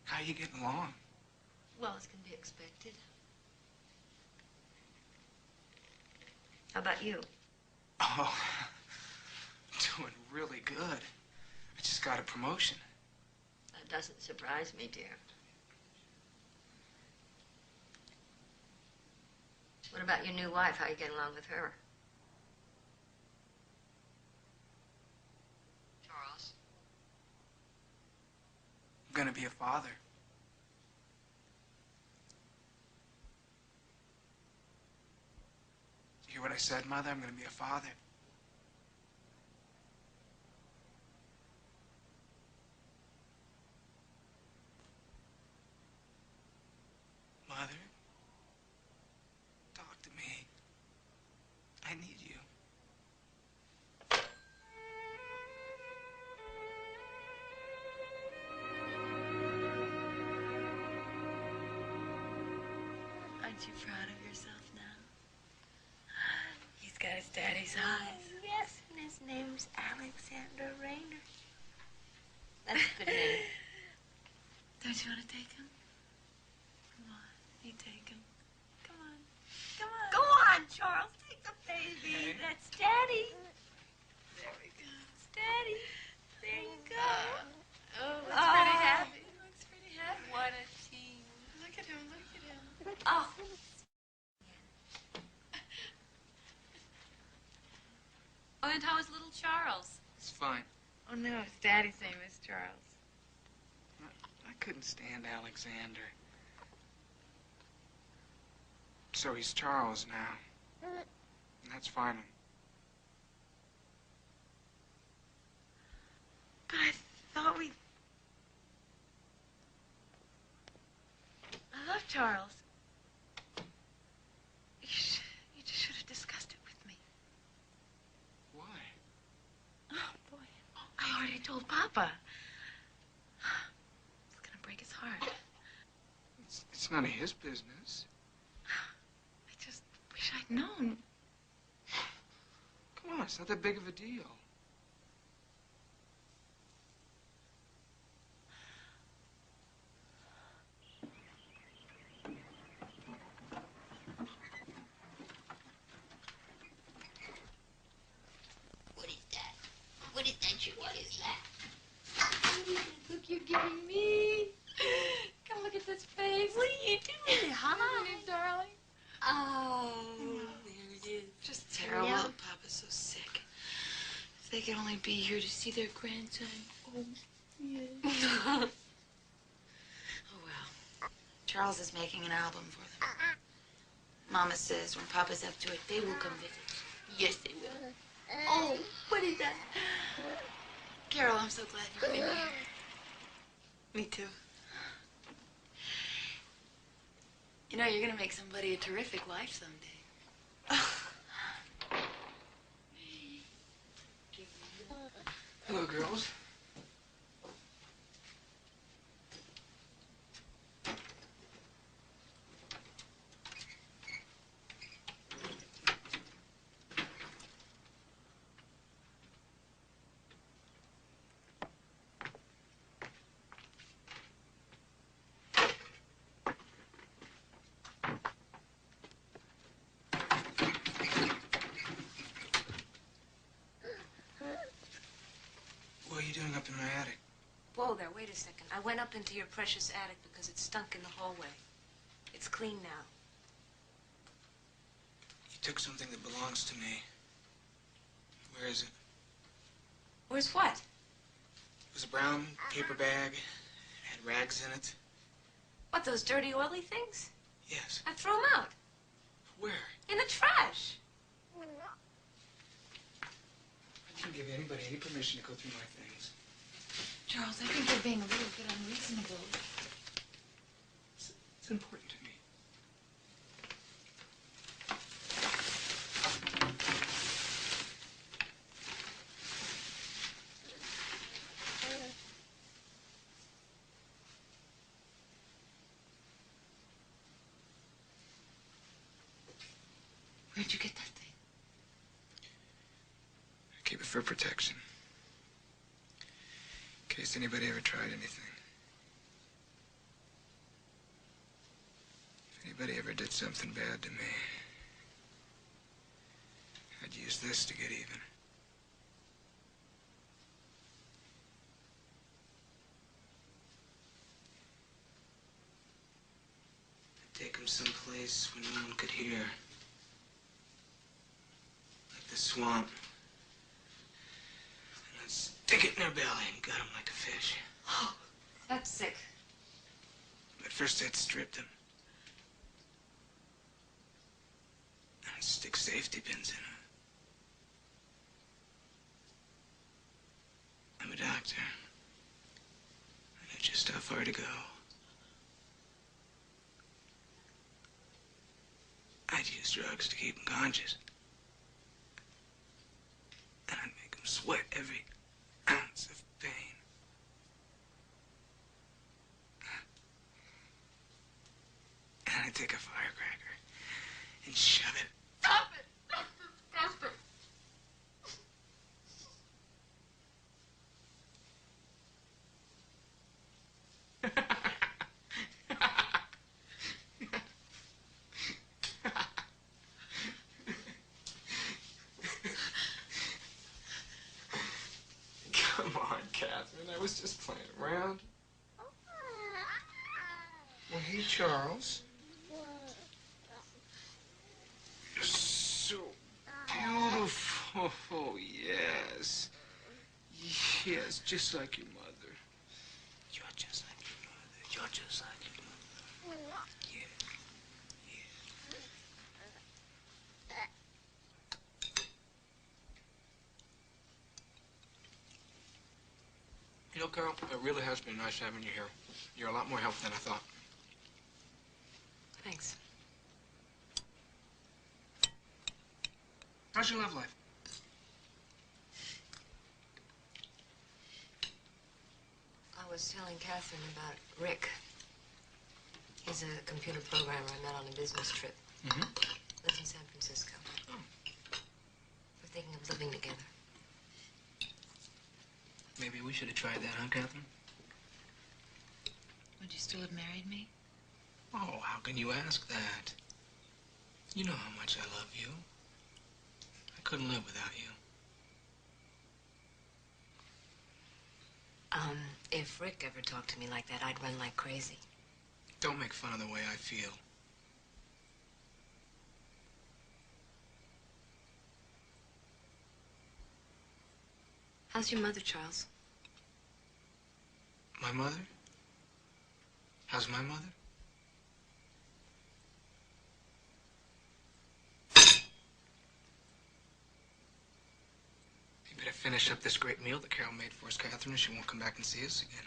S4: How are you getting along?
S6: Well, as can be expected. How about you?
S4: Oh, doing really good. I just got a promotion.
S6: That doesn't surprise me, dear. What about your new wife? How you getting along with her? Charles?
S4: I'm gonna be a father. You hear what I said, Mother? I'm gonna be a father. Mother? Talk to me. I need you.
S10: Aren't you proud of yourself now? He's got his daddy's eyes.
S7: Yes, and his name's Alexander Rayner. That's a good name.
S10: Don't you want to take him? Come on, you take him. Come on. Come on.
S7: Go on, Charles. Take the baby.
S10: Okay.
S7: That's Daddy.
S10: There we go. It's Daddy.
S7: There you go.
S10: Oh, looks pretty happy. Looks pretty happy. What a team. Look at him. Look at him.
S7: Oh.
S13: Oh, and how is little Charles?
S4: It's fine.
S10: Oh, no, his daddy's name is Charles.
S4: I couldn't stand Alexander. So he's Charles now. And that's fine.
S10: But I thought we... I love Charles. You just should have discussed it with me.
S4: Why?
S10: Oh, boy. I already told Papa. It's gonna break his heart.
S4: It's none of his business.
S10: I just wish I'd known.
S4: Come on, it's not that big of a deal.
S13: Oh, there it is.
S10: Just terrible that Papa's so sick. If they could only be here to see their grandson. Oh, yeah. Oh, well. Charles is making an album for them. Mama says when Papa's up to it, they will come visit. Yes, they will. Oh, what is that? Carol, I'm so glad you came here. Me too. You know, you're gonna make somebody a terrific wife someday.
S4: Hello, girls. What are you doing up in my attic?
S13: Whoa there, wait a second. I went up into your precious attic because it stunk in the hallway. It's clean now.
S4: You took something that belongs to me. Where is it?
S13: Where's what?
S4: It was a brown paper bag. It had rags in it.
S13: What, those dirty, oily things?
S4: Yes.
S13: I threw them out.
S4: Where?
S13: In the trash.
S4: I didn't give anybody any permission to go through my things.
S10: Charles, I think you're being a little bit unreasonable.
S4: It's important to me.
S10: Where'd you get that thing?
S4: I keep it for protection. In case anybody ever tried anything. If anybody ever did something bad to me, I'd use this to get even. I'd take them someplace where no one could hear. Like the swamp. And I'd stick it in their belly and gut them like a fish.
S13: Oh, that's sick.
S4: But first I'd strip them. And I'd stick safety pins in them. I'm a doctor. I know just how far to go. I'd use drugs to keep them conscious. And I'd make them sweat every ounce of pain. And I'd take a firecracker and shove it.
S10: Stop it! Stop it!
S4: Come on, Catherine. I was just playing around. Well, hey, Charles. You're so beautiful. Oh, yes. Yes, just like your mother. You're just like your mother. You're just like your mother. Yeah. You know, Carol, it really has been nice having you here. You're a lot more help than I thought.
S13: Thanks.
S4: How's your love life?
S13: I was telling Catherine about Rick. He's a computer programmer I met on a business trip.
S4: Mm-hmm.
S13: Lives in San Francisco.
S4: Oh.
S13: We're thinking of living together.
S4: Maybe we should have tried that, huh, Catherine?
S10: Would you still have married me?
S4: Oh, how can you ask that? You know how much I love you. I couldn't live without you.
S13: If Rick ever talked to me like that, I'd run like crazy.
S4: Don't make fun of the way I feel.
S13: How's your mother, Charles?
S4: My mother? How's my mother? You better finish up this great meal that Carol made for us, Catherine, or she won't come back and see us again.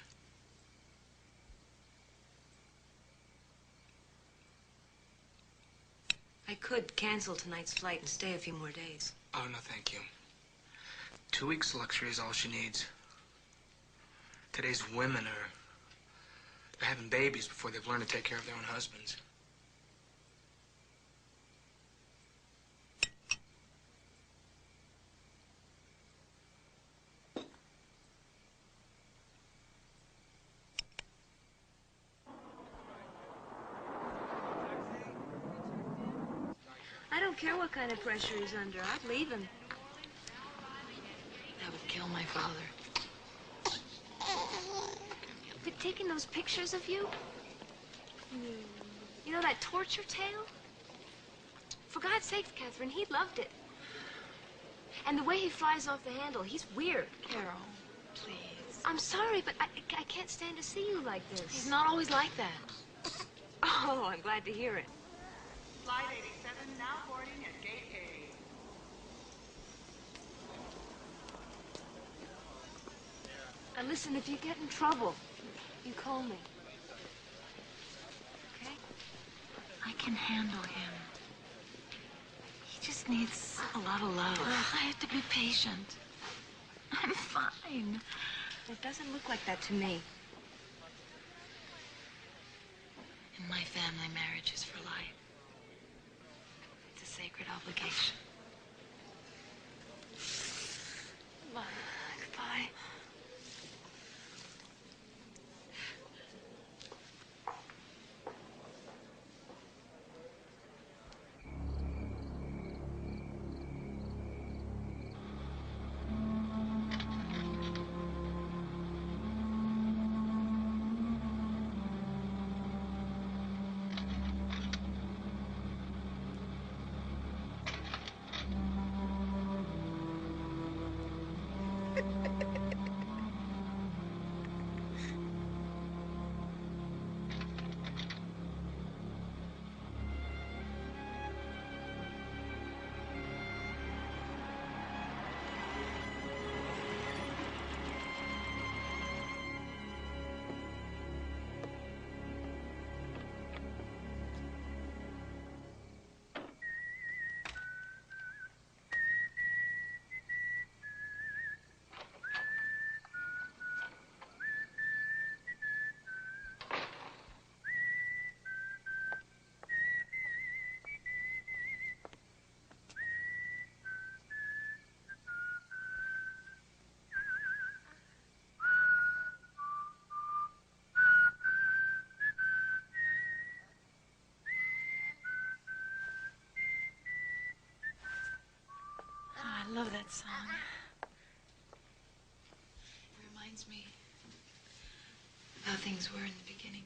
S13: I could cancel tonight's flight and stay a few more days.
S4: Oh, no, thank you. 2 weeks luxury is all she needs. Today's women they're having babies before they've learned to take care of their own husbands.
S13: I don't care what kind of pressure he's under. I'd leave him.
S10: That would kill my father.
S8: But taking those pictures of you? You know that torture tale? For God's sakes, Catherine, he loved it. And the way he flies off the handle, he's weird.
S10: Carol, please.
S8: I'm sorry, but I can't stand to see you like this.
S10: He's not always like that.
S13: Oh, I'm glad to hear it.
S19: Flight 87 now boarding at Gate A.
S8: And listen, if you get in trouble, you call me. Okay?
S10: I can handle him. He just needs a lot of love. I have to be patient. I'm fine.
S8: It doesn't look like that to me.
S10: In my family, marriage is for life. It's a sacred obligation. Goodbye. Goodbye. I love that song. It reminds me of how things were in the beginning.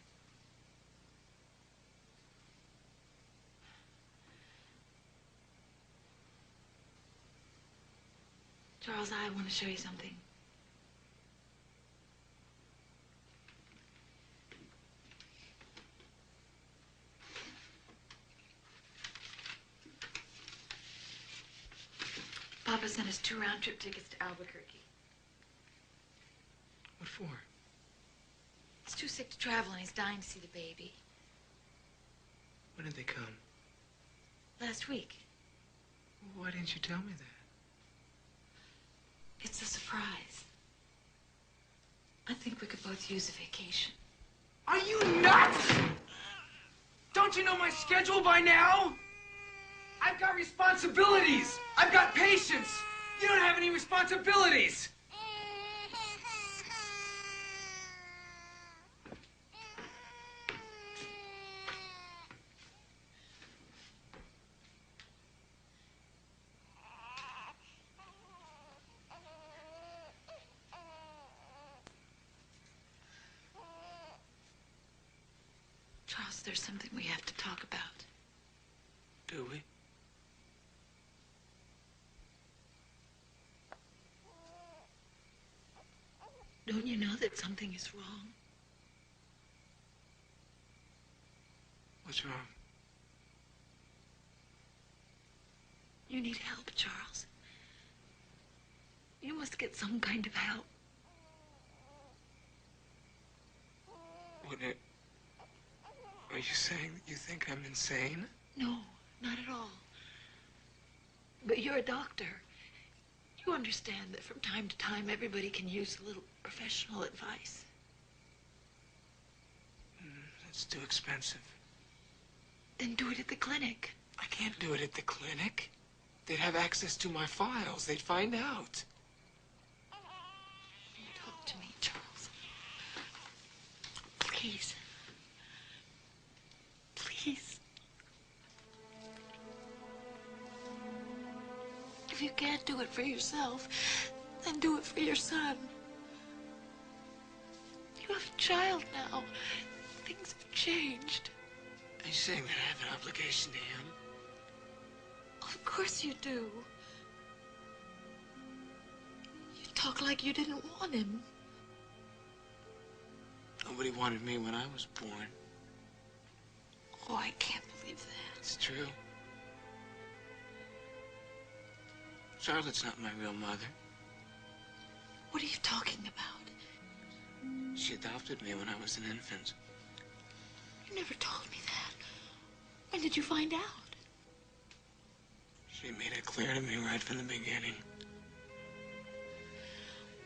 S10: Charles, I want to show you something. Papa sent us 2 round-trip tickets to Albuquerque.
S4: What for?
S10: He's too sick to travel and he's dying to see the baby.
S4: When did they come?
S10: Last week.
S4: Why didn't you tell me that?
S10: It's a surprise. I think we could both use a vacation.
S18: Are you nuts? Don't you know my schedule by now? I've got responsibilities. I've got patience. You don't have any responsibilities.
S10: Charles, there's something we have to talk about.
S4: Do we?
S10: Don't you know that something is wrong?
S4: What's wrong?
S10: You need help, Charles. You must get some kind of help.
S4: Are you saying that you think I'm insane?
S10: No, not at all. But you're a doctor. You understand that from time to time everybody can use a little professional advice.
S4: That's too expensive.
S10: Then do it at the clinic.
S4: I can't do it at the clinic. They'd have access to my files. They'd find out.
S10: Talk to me, Charles. Please. Please. If you can't do it for yourself, then do it for your son. You have a child now. Things have changed.
S4: Are you saying that I have an obligation to him?
S10: Of course you do. You talk like you didn't want him.
S4: Nobody wanted me when I was born.
S10: Oh, I can't believe that.
S4: It's true. Charlotte's not my real mother.
S10: What are you talking about?
S4: She adopted me when I was an infant.
S10: You never told me that. When did you find out?
S4: She made it clear to me right from the beginning.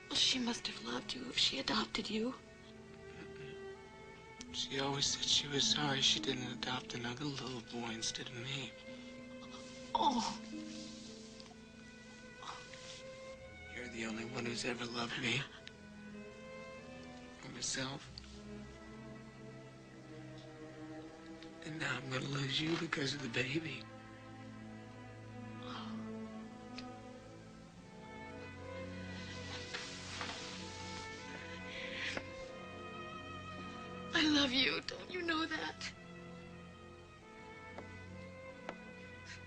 S10: Well, she must have loved you if she adopted you.
S4: She always said she was sorry she didn't adopt another little boy instead of me.
S10: Oh.
S4: You're the only one who's ever loved me. Or myself. And now I'm gonna lose you because of the baby.
S10: I love you. Don't you know that?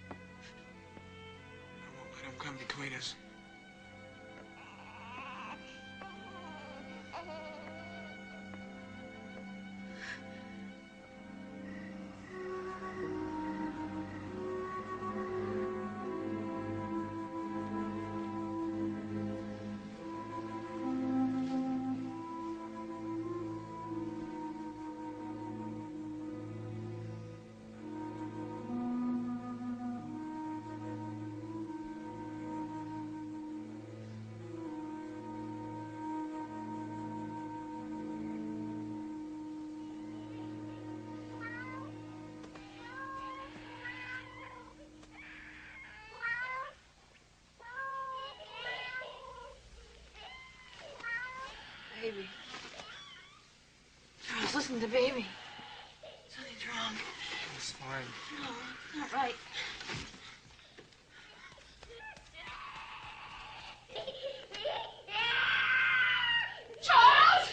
S4: I won't let him come between us.
S10: Baby. Charles, listen to baby. Something's wrong.
S4: It's fine.
S10: No, not right.
S3: Charles!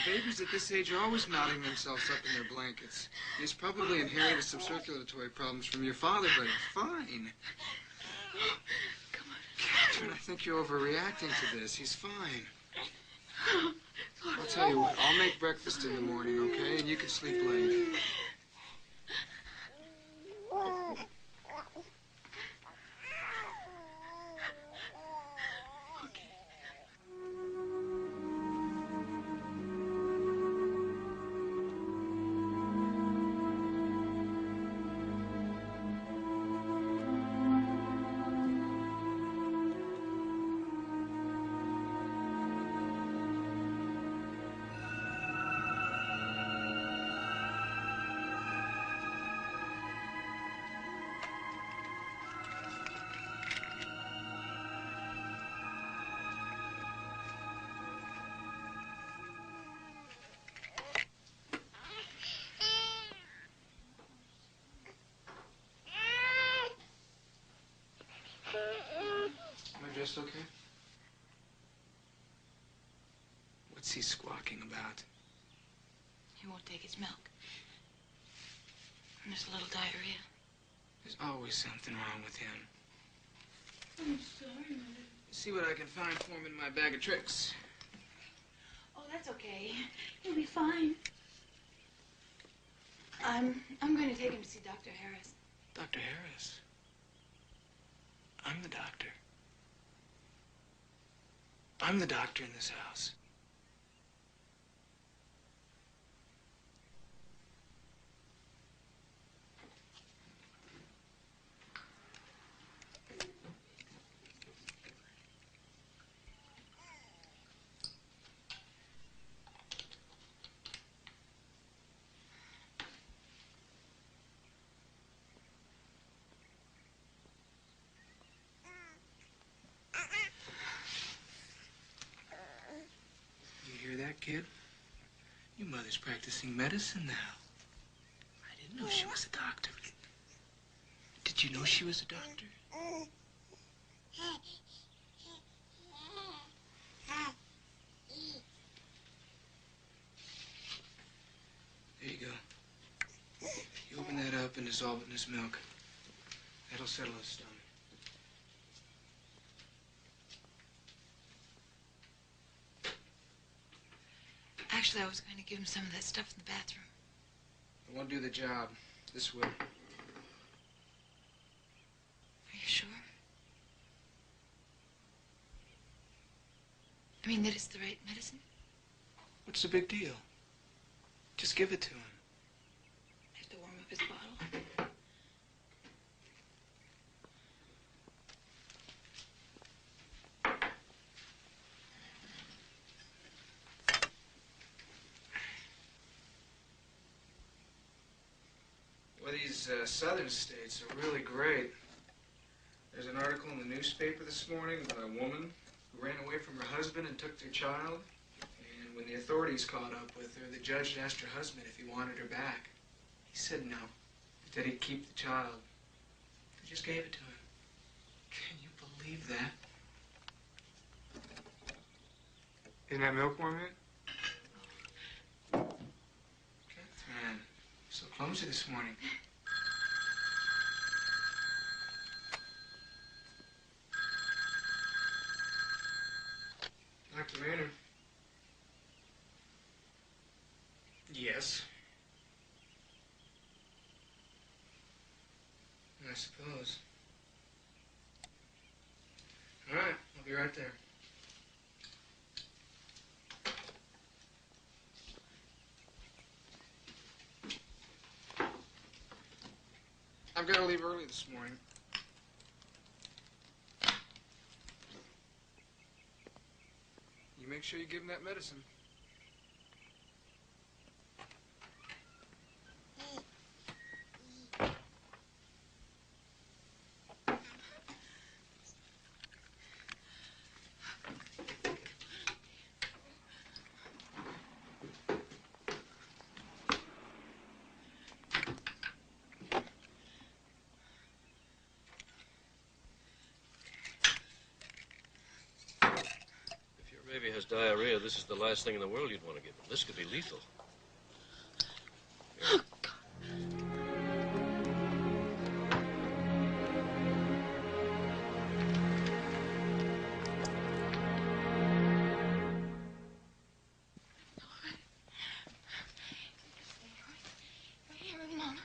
S4: Babies at this age are always knotting themselves up in their blankets. He's probably inherited some circulatory problems from your father, but he's fine.
S10: Come on.
S4: Catherine, I think you're overreacting to this. He's fine. I'll tell you what, I'll make breakfast in the morning, okay? And you can sleep late. Alice okay? What's he squawking about?
S10: He won't take his milk. And there's a little diarrhea.
S4: There's always something wrong with him.
S10: I'm sorry, Mother.
S4: See what I can find for him in my bag of tricks.
S10: Oh, that's okay. He'll be fine. I'm going to take him to see Dr. Harris.
S4: Dr. Harris? I'm the doctor. I'm the doctor in this house. You hear that, kid? Your mother's practicing medicine now. I didn't know she was a doctor. Did you know she was a doctor? There you go. You open that up and dissolve it in this milk. That'll settle his stomach.
S10: Actually, I was going to give him some of that stuff in the bathroom.
S4: It won't do the job. This will.
S10: Are you sure? I mean, that it's the right medicine?
S4: What's the big deal? Just give it to him.
S10: I have to warm up his bottle.
S4: Well, these southern states are really great. There's an article in the newspaper this morning about a woman who ran away from her husband and took their child. And when the authorities caught up with her, the judge asked her husband if he wanted her back. He said no, but that he'd keep the child. They just gave it to him. Can you believe that? Isn't that milk warm yet? Catherine, you're so clumsy this morning. Dr. Rayner. Yes. I suppose. All right, I'll be right there. I've got to leave early this morning. You make sure you give him that medicine.
S12: If your baby has diarrhea, this is the last thing in the world you'd want to give him. This could be lethal. Here.
S10: Here, Mom.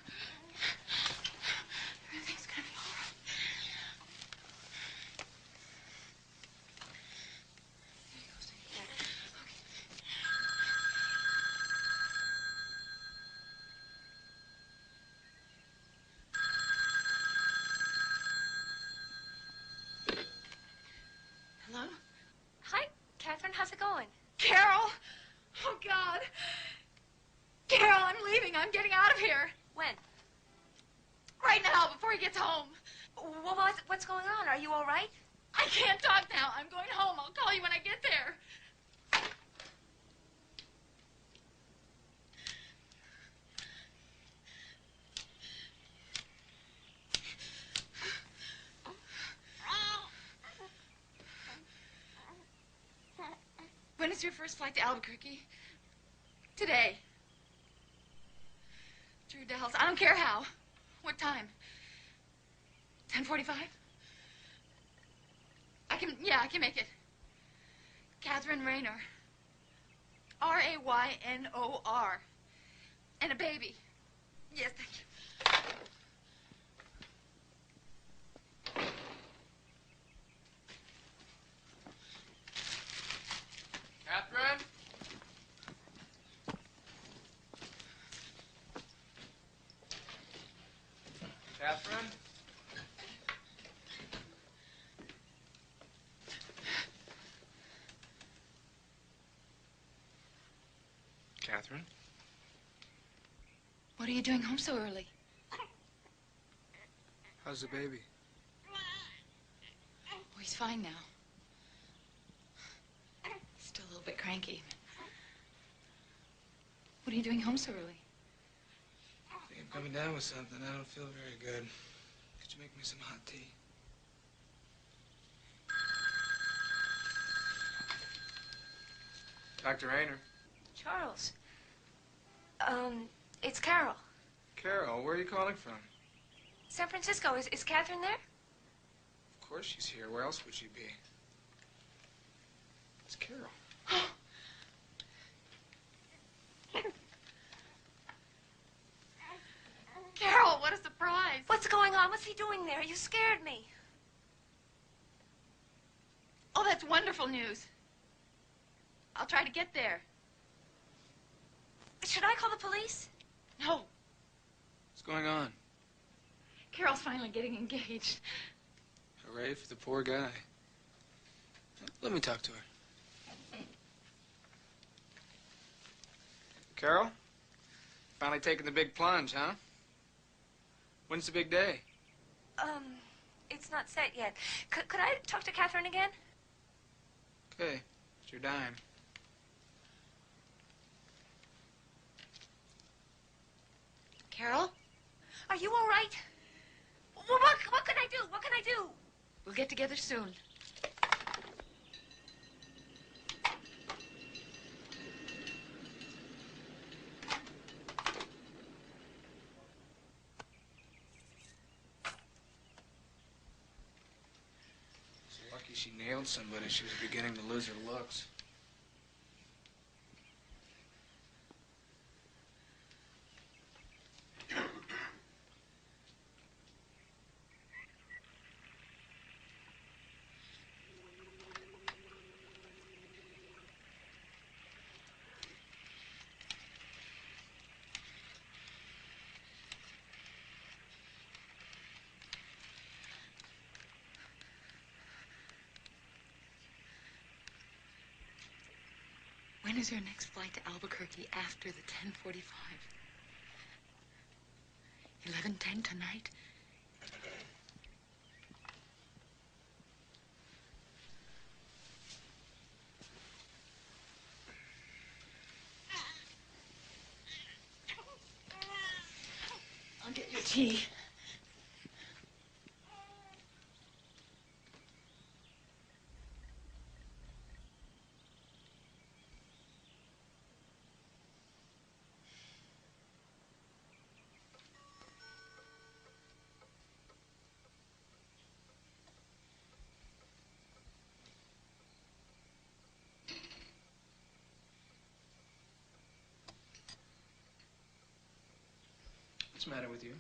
S10: Everything's gonna be all right. There he goes. Okay. is your first flight to Albuquerque? Today. Drew Dallas. I don't care how. What time? 10:45? I can make it. Catherine Raynor. Raynor. And a baby. Yes, thank you.
S14: Catherine? Catherine?
S4: Catherine?
S10: What are you doing home so early?
S4: How's the baby?
S10: Oh, he's fine now. Still a little bit cranky. What are you doing home so early?
S4: I think I'm coming down with something. I don't feel very good. Could you make me some hot tea? Dr. Raynor.
S8: Charles. It's Carol.
S4: Carol, where are you calling from?
S8: San Francisco. Is Catherine there?
S4: Of course she's here. Where else would she be? It's Carol.
S10: Carol, what a surprise.
S8: What's going on? What's he doing there? You scared me.
S10: Oh, that's wonderful news. I'll try to get there.
S8: Should I call the police?
S10: No.
S4: What's going on?
S10: Carol's finally getting engaged.
S4: Hooray for the poor guy. Let me talk to her. Carol? Finally taking the big plunge, huh? When's the big day?
S8: It's not set yet. Could I talk to Catherine again?
S4: Okay, it's your dime.
S10: Carol?
S8: Are you all right? What can I do? What can I do?
S10: We'll get together soon.
S4: It's lucky she nailed somebody. She was beginning to lose her looks.
S10: When is your next flight to Albuquerque after the 10:45? 11:10 tonight? I'll get your tea.
S4: What's the matter with you?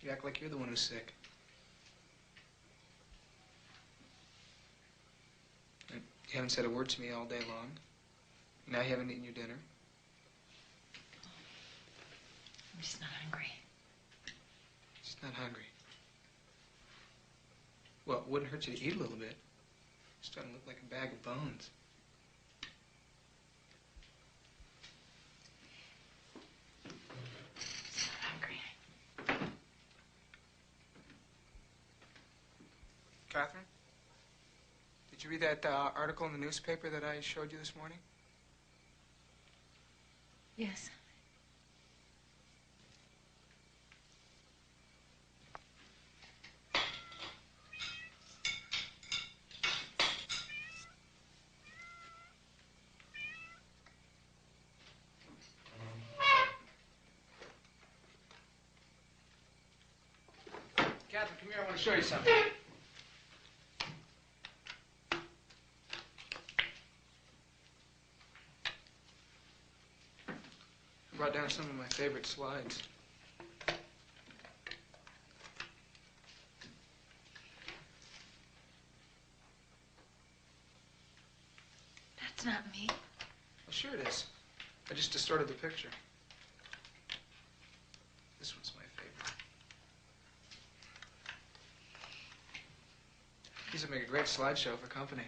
S4: You act like you're the one who's sick. You haven't said a word to me all day long. Now you haven't eaten your dinner.
S10: I'm just not hungry.
S4: Just not hungry. Well, it wouldn't hurt you to eat a little bit. You're starting to look like a bag of bones.
S10: Just not hungry.
S4: Catherine? Did you read that article in the newspaper that I showed you this morning?
S10: Yes.
S4: Come here, I want to show you something. I brought down some of my favorite slides.
S10: That's not me.
S4: Well, sure it is. I just distorted the picture. This one's my favorite. These would make a great slideshow for company.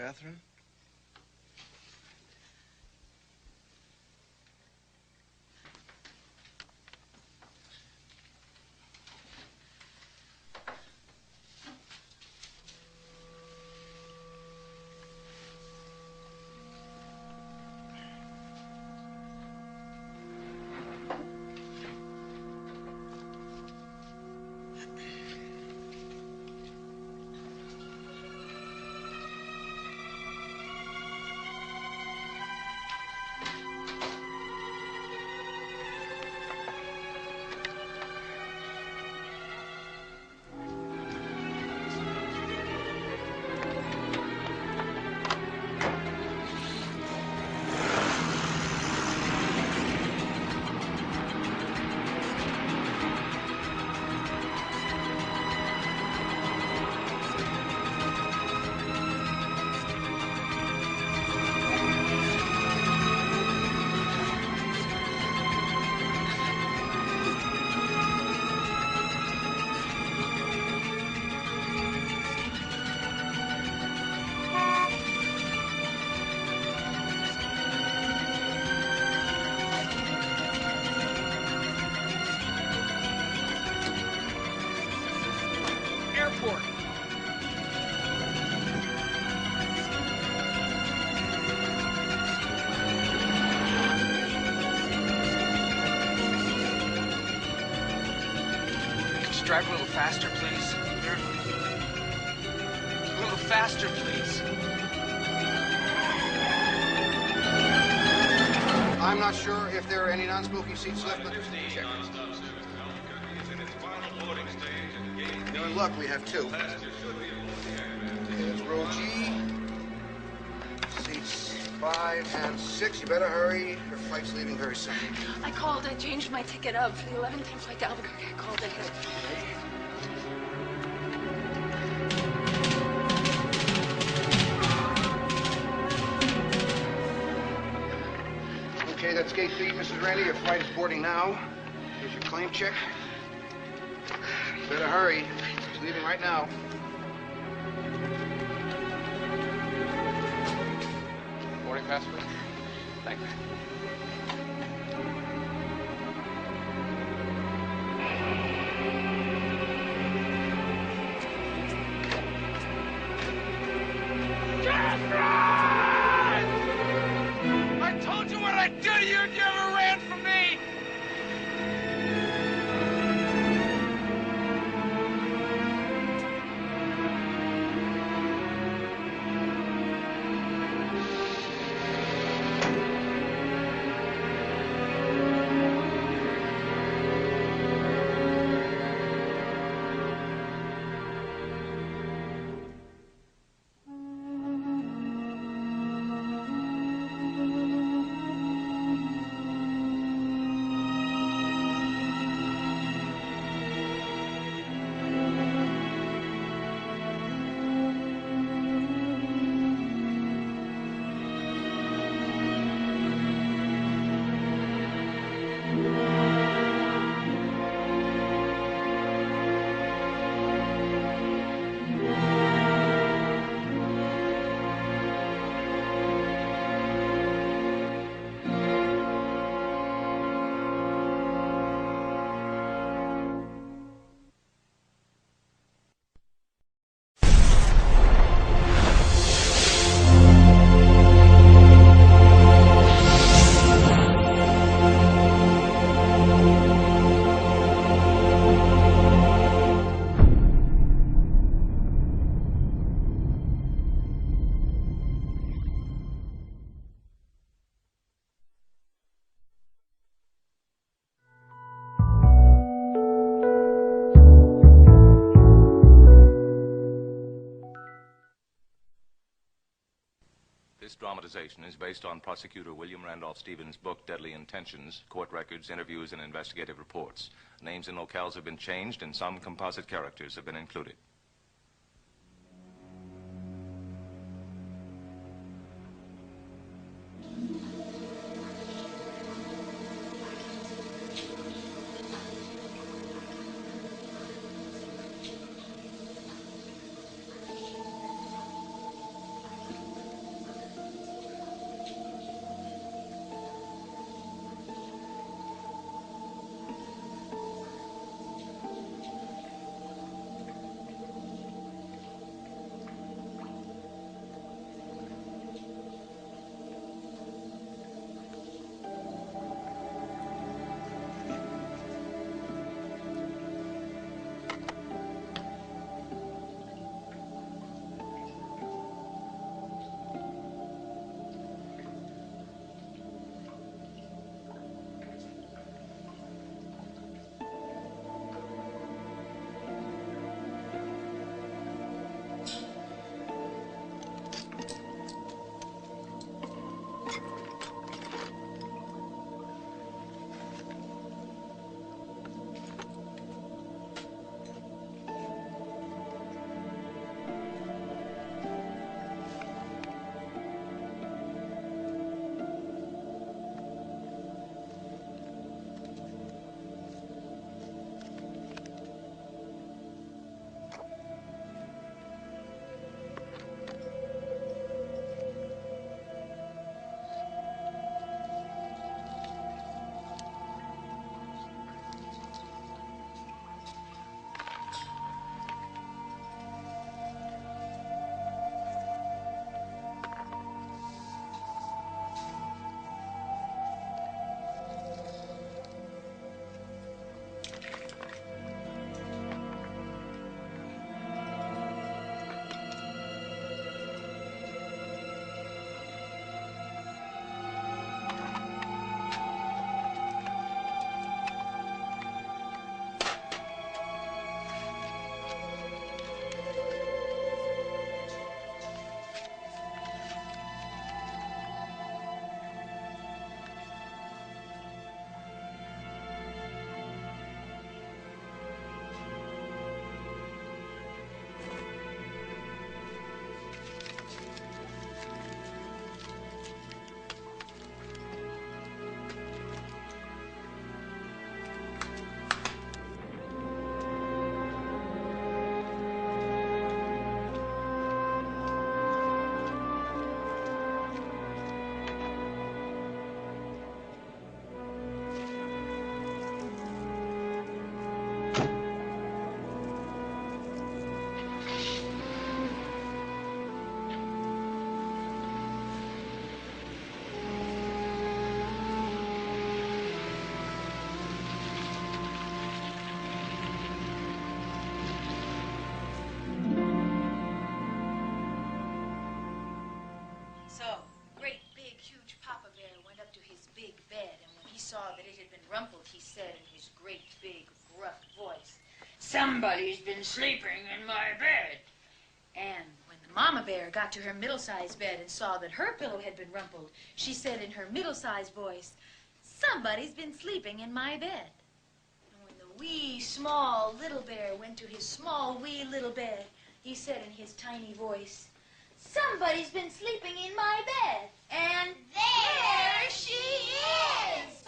S1: Catherine?
S17: Airport.
S18: Just drive a little faster, please. A little faster, please.
S20: I'm not sure if there are any non-smoking seats left, but check. You're in luck, we have two. Okay, that's row G. Seats 5 and 6. You better hurry. Your flight's leaving very soon.
S8: I called. I changed my ticket up for the 11:10 flight to Albuquerque. I called ahead.
S20: Okay, that's gate B, Mrs. Randy. Your flight is boarding now. Here's your claim check. Better hurry. It's leaving right now.
S14: Boarding pass, please. Thank you.
S17: I told you what I'd do to you if you ever ran from me!
S1: This dramatization is based on prosecutor William Randolph Stevens' book, Deadly Intentions, court records, interviews, and investigative reports. Names and locales have been changed, and some composite characters have been included.
S2: rumpled, he said in his great, big, gruff voice,
S10: Somebody's been sleeping in my bed.
S2: and when the mama bear got to her middle-sized bed and saw that her pillow had been rumpled, she said in her middle-sized voice, Somebody's been sleeping in my bed. And when the wee, small, little bear went to his small, wee, little bed, he said in his tiny voice, Somebody's been sleeping in my bed. And there she is!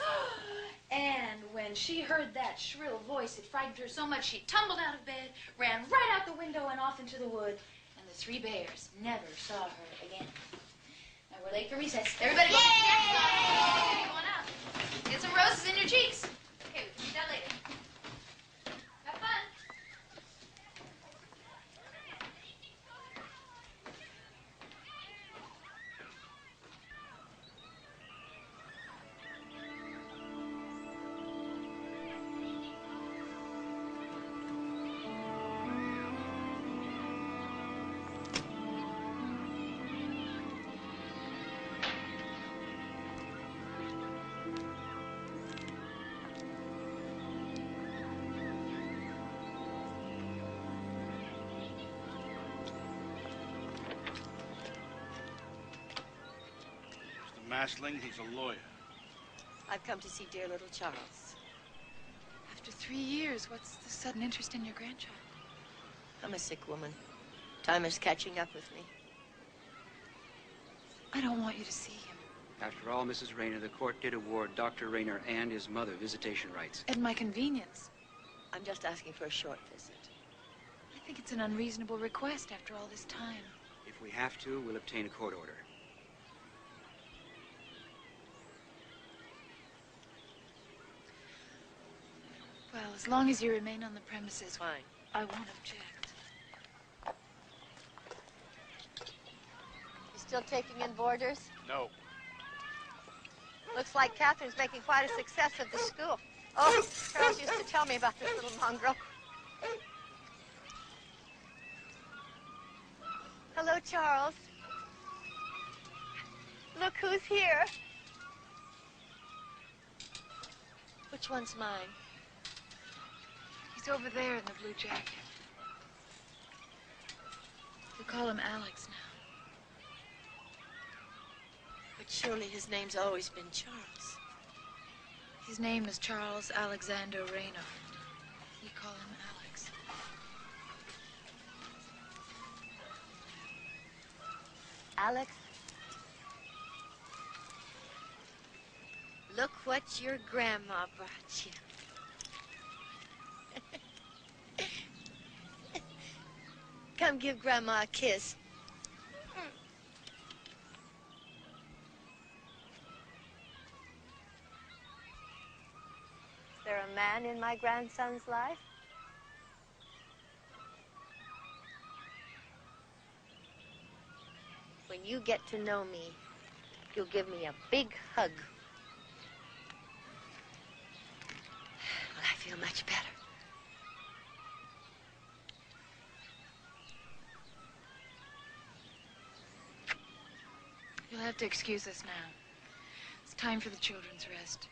S2: And when she heard that shrill voice, it frightened her so much she tumbled out of bed, ran right out the window and off into the wood, and the three bears never saw her again. Now we're late for recess. Everybody go. Yay! Come on out. Get some roses in your cheeks. Okay, we'll see that later. Have fun.
S5: Masling, he's a lawyer.
S7: I've come to see dear little Charles.
S10: After 3 years, what's the sudden interest in your grandchild?
S7: I'm a sick woman. Time is catching up with me.
S10: I don't want you to see him.
S21: After all, Mrs. Rayner, the court did award Dr. Rayner and his mother visitation rights.
S10: At my convenience.
S7: I'm just asking for a short visit.
S10: I think it's an unreasonable request after all this time.
S21: If we have to, we'll obtain a court order.
S10: Well, as long as you remain on the premises,
S7: fine.
S10: I won't object.
S7: You still taking in boarders?
S5: No.
S7: Looks like Catherine's making quite a success of the school. Oh, Charles used to tell me about this little mongrel. Hello, Charles. Look who's here. Which one's mine?
S10: He's over there in the blue jacket. You call him Alex now.
S7: But surely his name's always been Charles.
S10: His name is Charles Alexander Rayner. You call him Alex.
S7: Alex, look what your grandma brought you. Come give Grandma a kiss. Is there a man in my grandson's life? When you get to know me, you'll give me a big hug. Well, I feel much better.
S10: You'll have to excuse us now. It's time for the children's rest.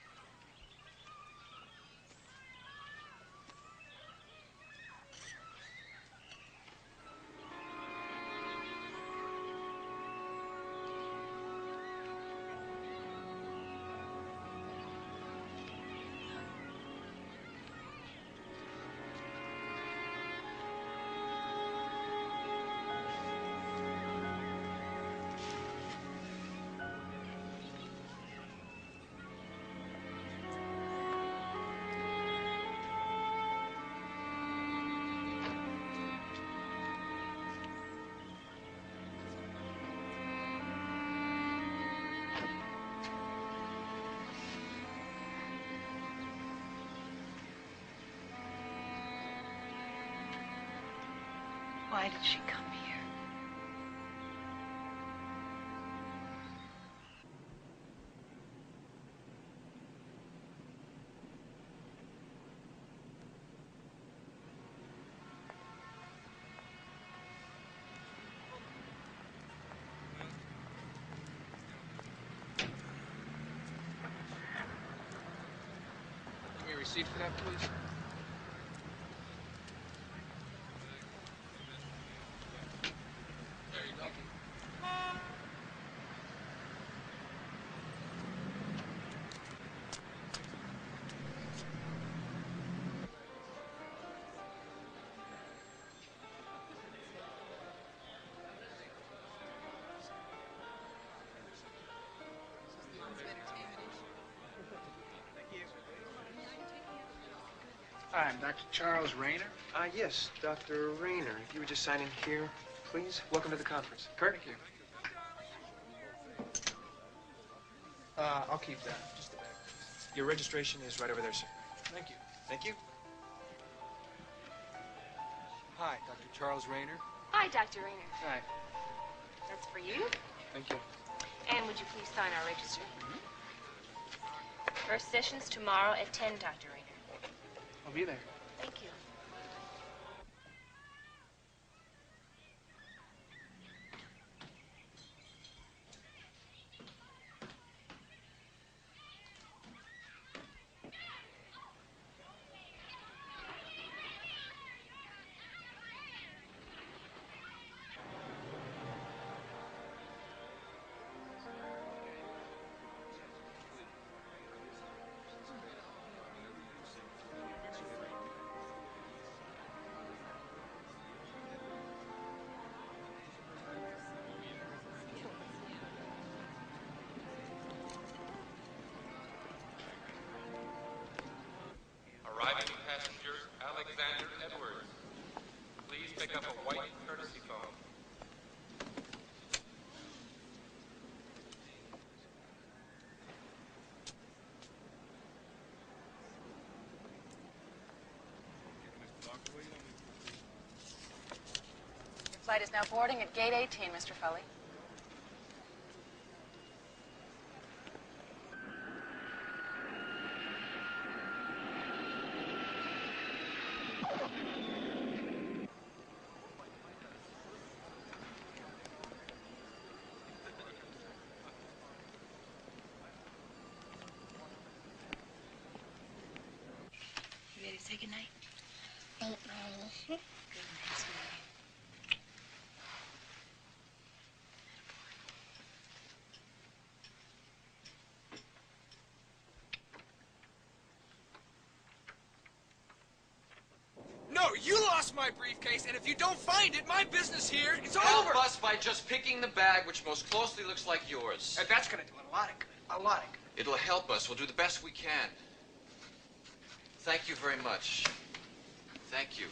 S10: Why did she come here?
S14: receipt for that, please? There you go. Hi, I'm Dr. Charles Rayner.
S9: Yes, Dr. Rayner. If you would just sign in here, please. Welcome to the conference. Kurt?
S14: Thank you. I'll keep that. Just the bag, please.
S9: Your registration is right over there, sir.
S14: Thank you.
S9: Thank you.
S21: Hi, Dr. Charles Rayner.
S8: Hi, Dr. Rayner.
S21: Hi.
S8: That's for you.
S21: Thank you.
S8: And would you please sign our register? First session's tomorrow at 10, Dr. Rayner.
S14: I'll be there.
S8: Thank you.
S22: Arriving passenger Alexander Edwards. Please pick up a white courtesy phone.
S2: Your flight is now boarding at gate 18, Mr. Foley.
S10: You ready to say goodnight? Good night, sweetie.
S18: No, you lost my briefcase, and if you don't find it, my business here is over.
S23: Help us by just picking the bag which most closely looks like yours.
S18: That's gonna do a lot of good. A lot of good.
S23: It'll help us. We'll do the best we can. Thank you very much. Thank you.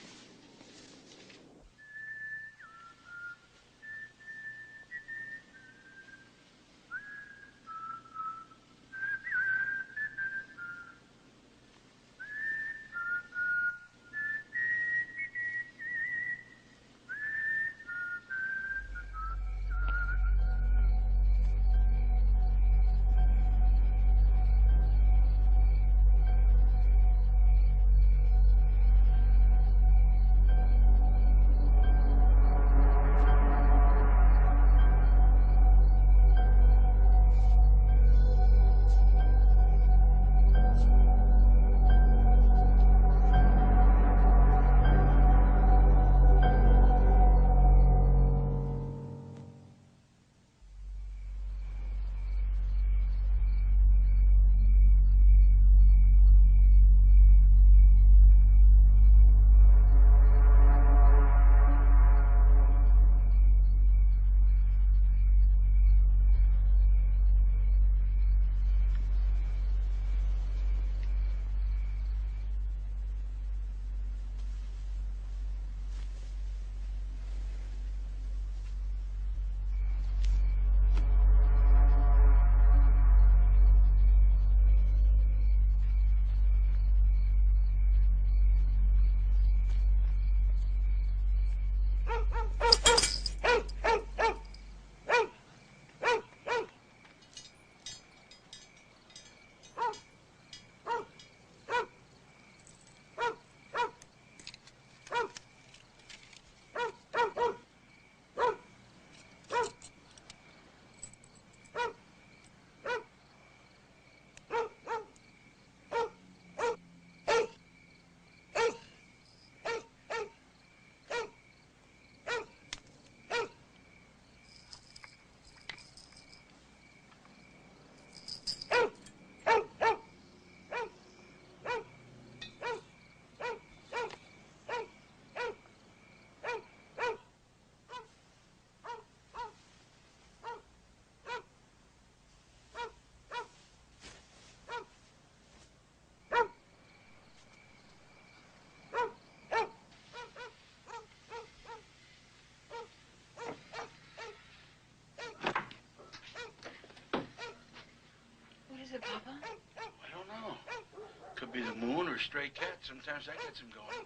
S5: a stray cat. Sometimes that gets him going.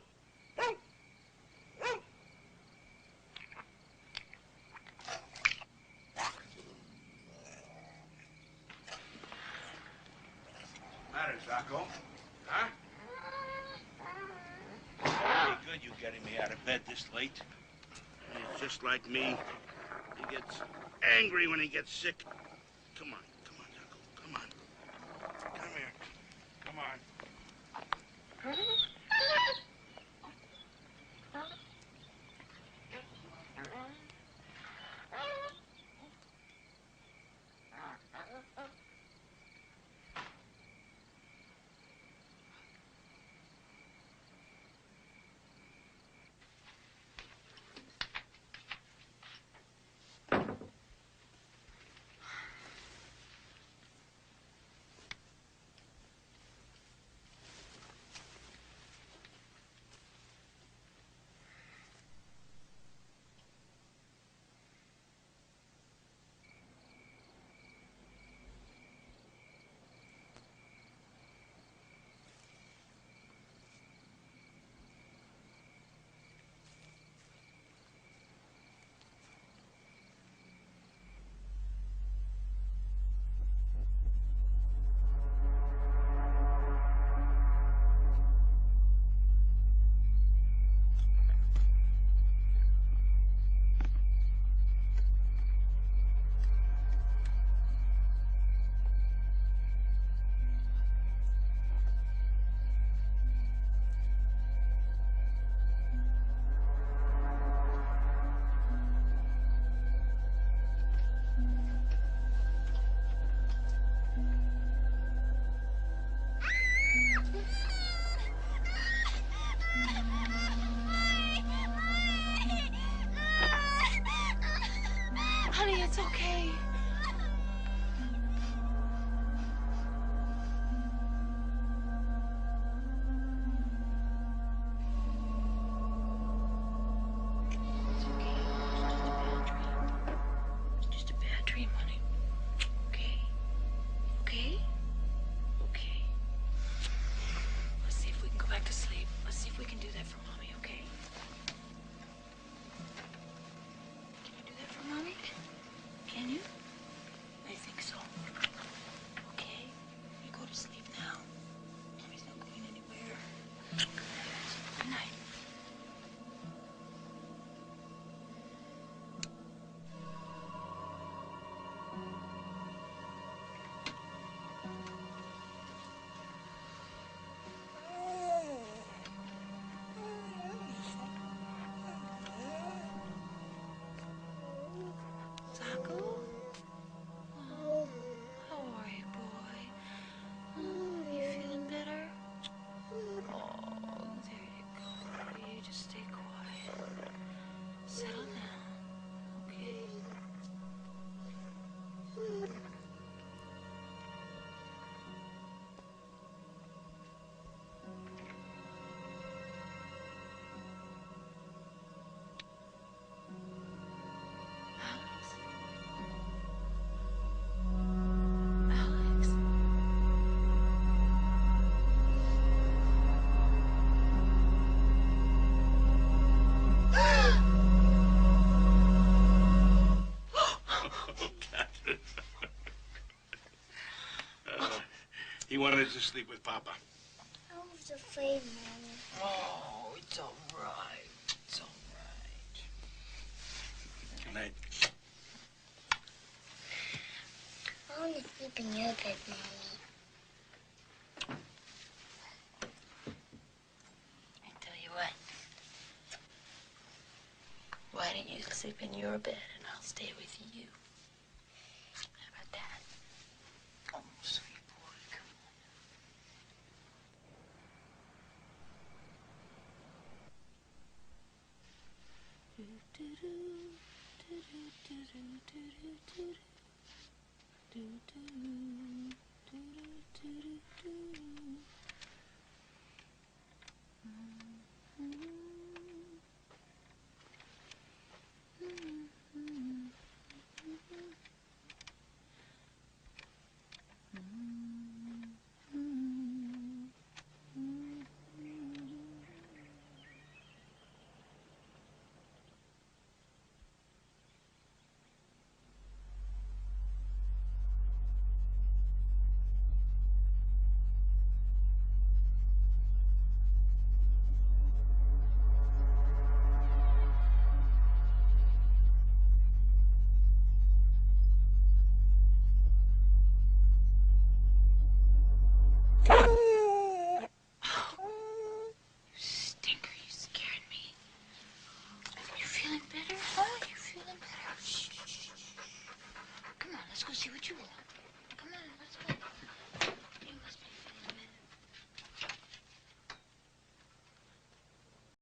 S5: Matter, Zaco? Huh? Pretty good you getting me out of bed this late. He's just like me. He gets angry when he gets sick. Come on, Zaco. Come on. Come here. Come on.
S10: Honey, it's okay. It's just a bad dream, honey. Okay? Okay? Okay. Let's see if we can go back to sleep. Let's see if we can do that for Mommy, okay? Can you do that for Mommy? Can you? I think so. Okay? You go to sleep now. Mommy's not going anywhere. Good night. Zaco? Oh, how are you, boy? Oh, you feeling better? Oh, there you go. You just stay quiet. Settle down, okay? Alex?
S5: Catherine. He wanted to sleep with Papa.
S3: I was afraid, Mommy.
S10: Oh, it's all right. It's all right.
S5: Good night.
S3: I want to sleep in your bed, Mommy.
S10: I tell you what. Why don't you sleep in your bed and I'll stay with you? How about that? Oh, sweet boy, come on.
S3: what you want. Come on, let's go.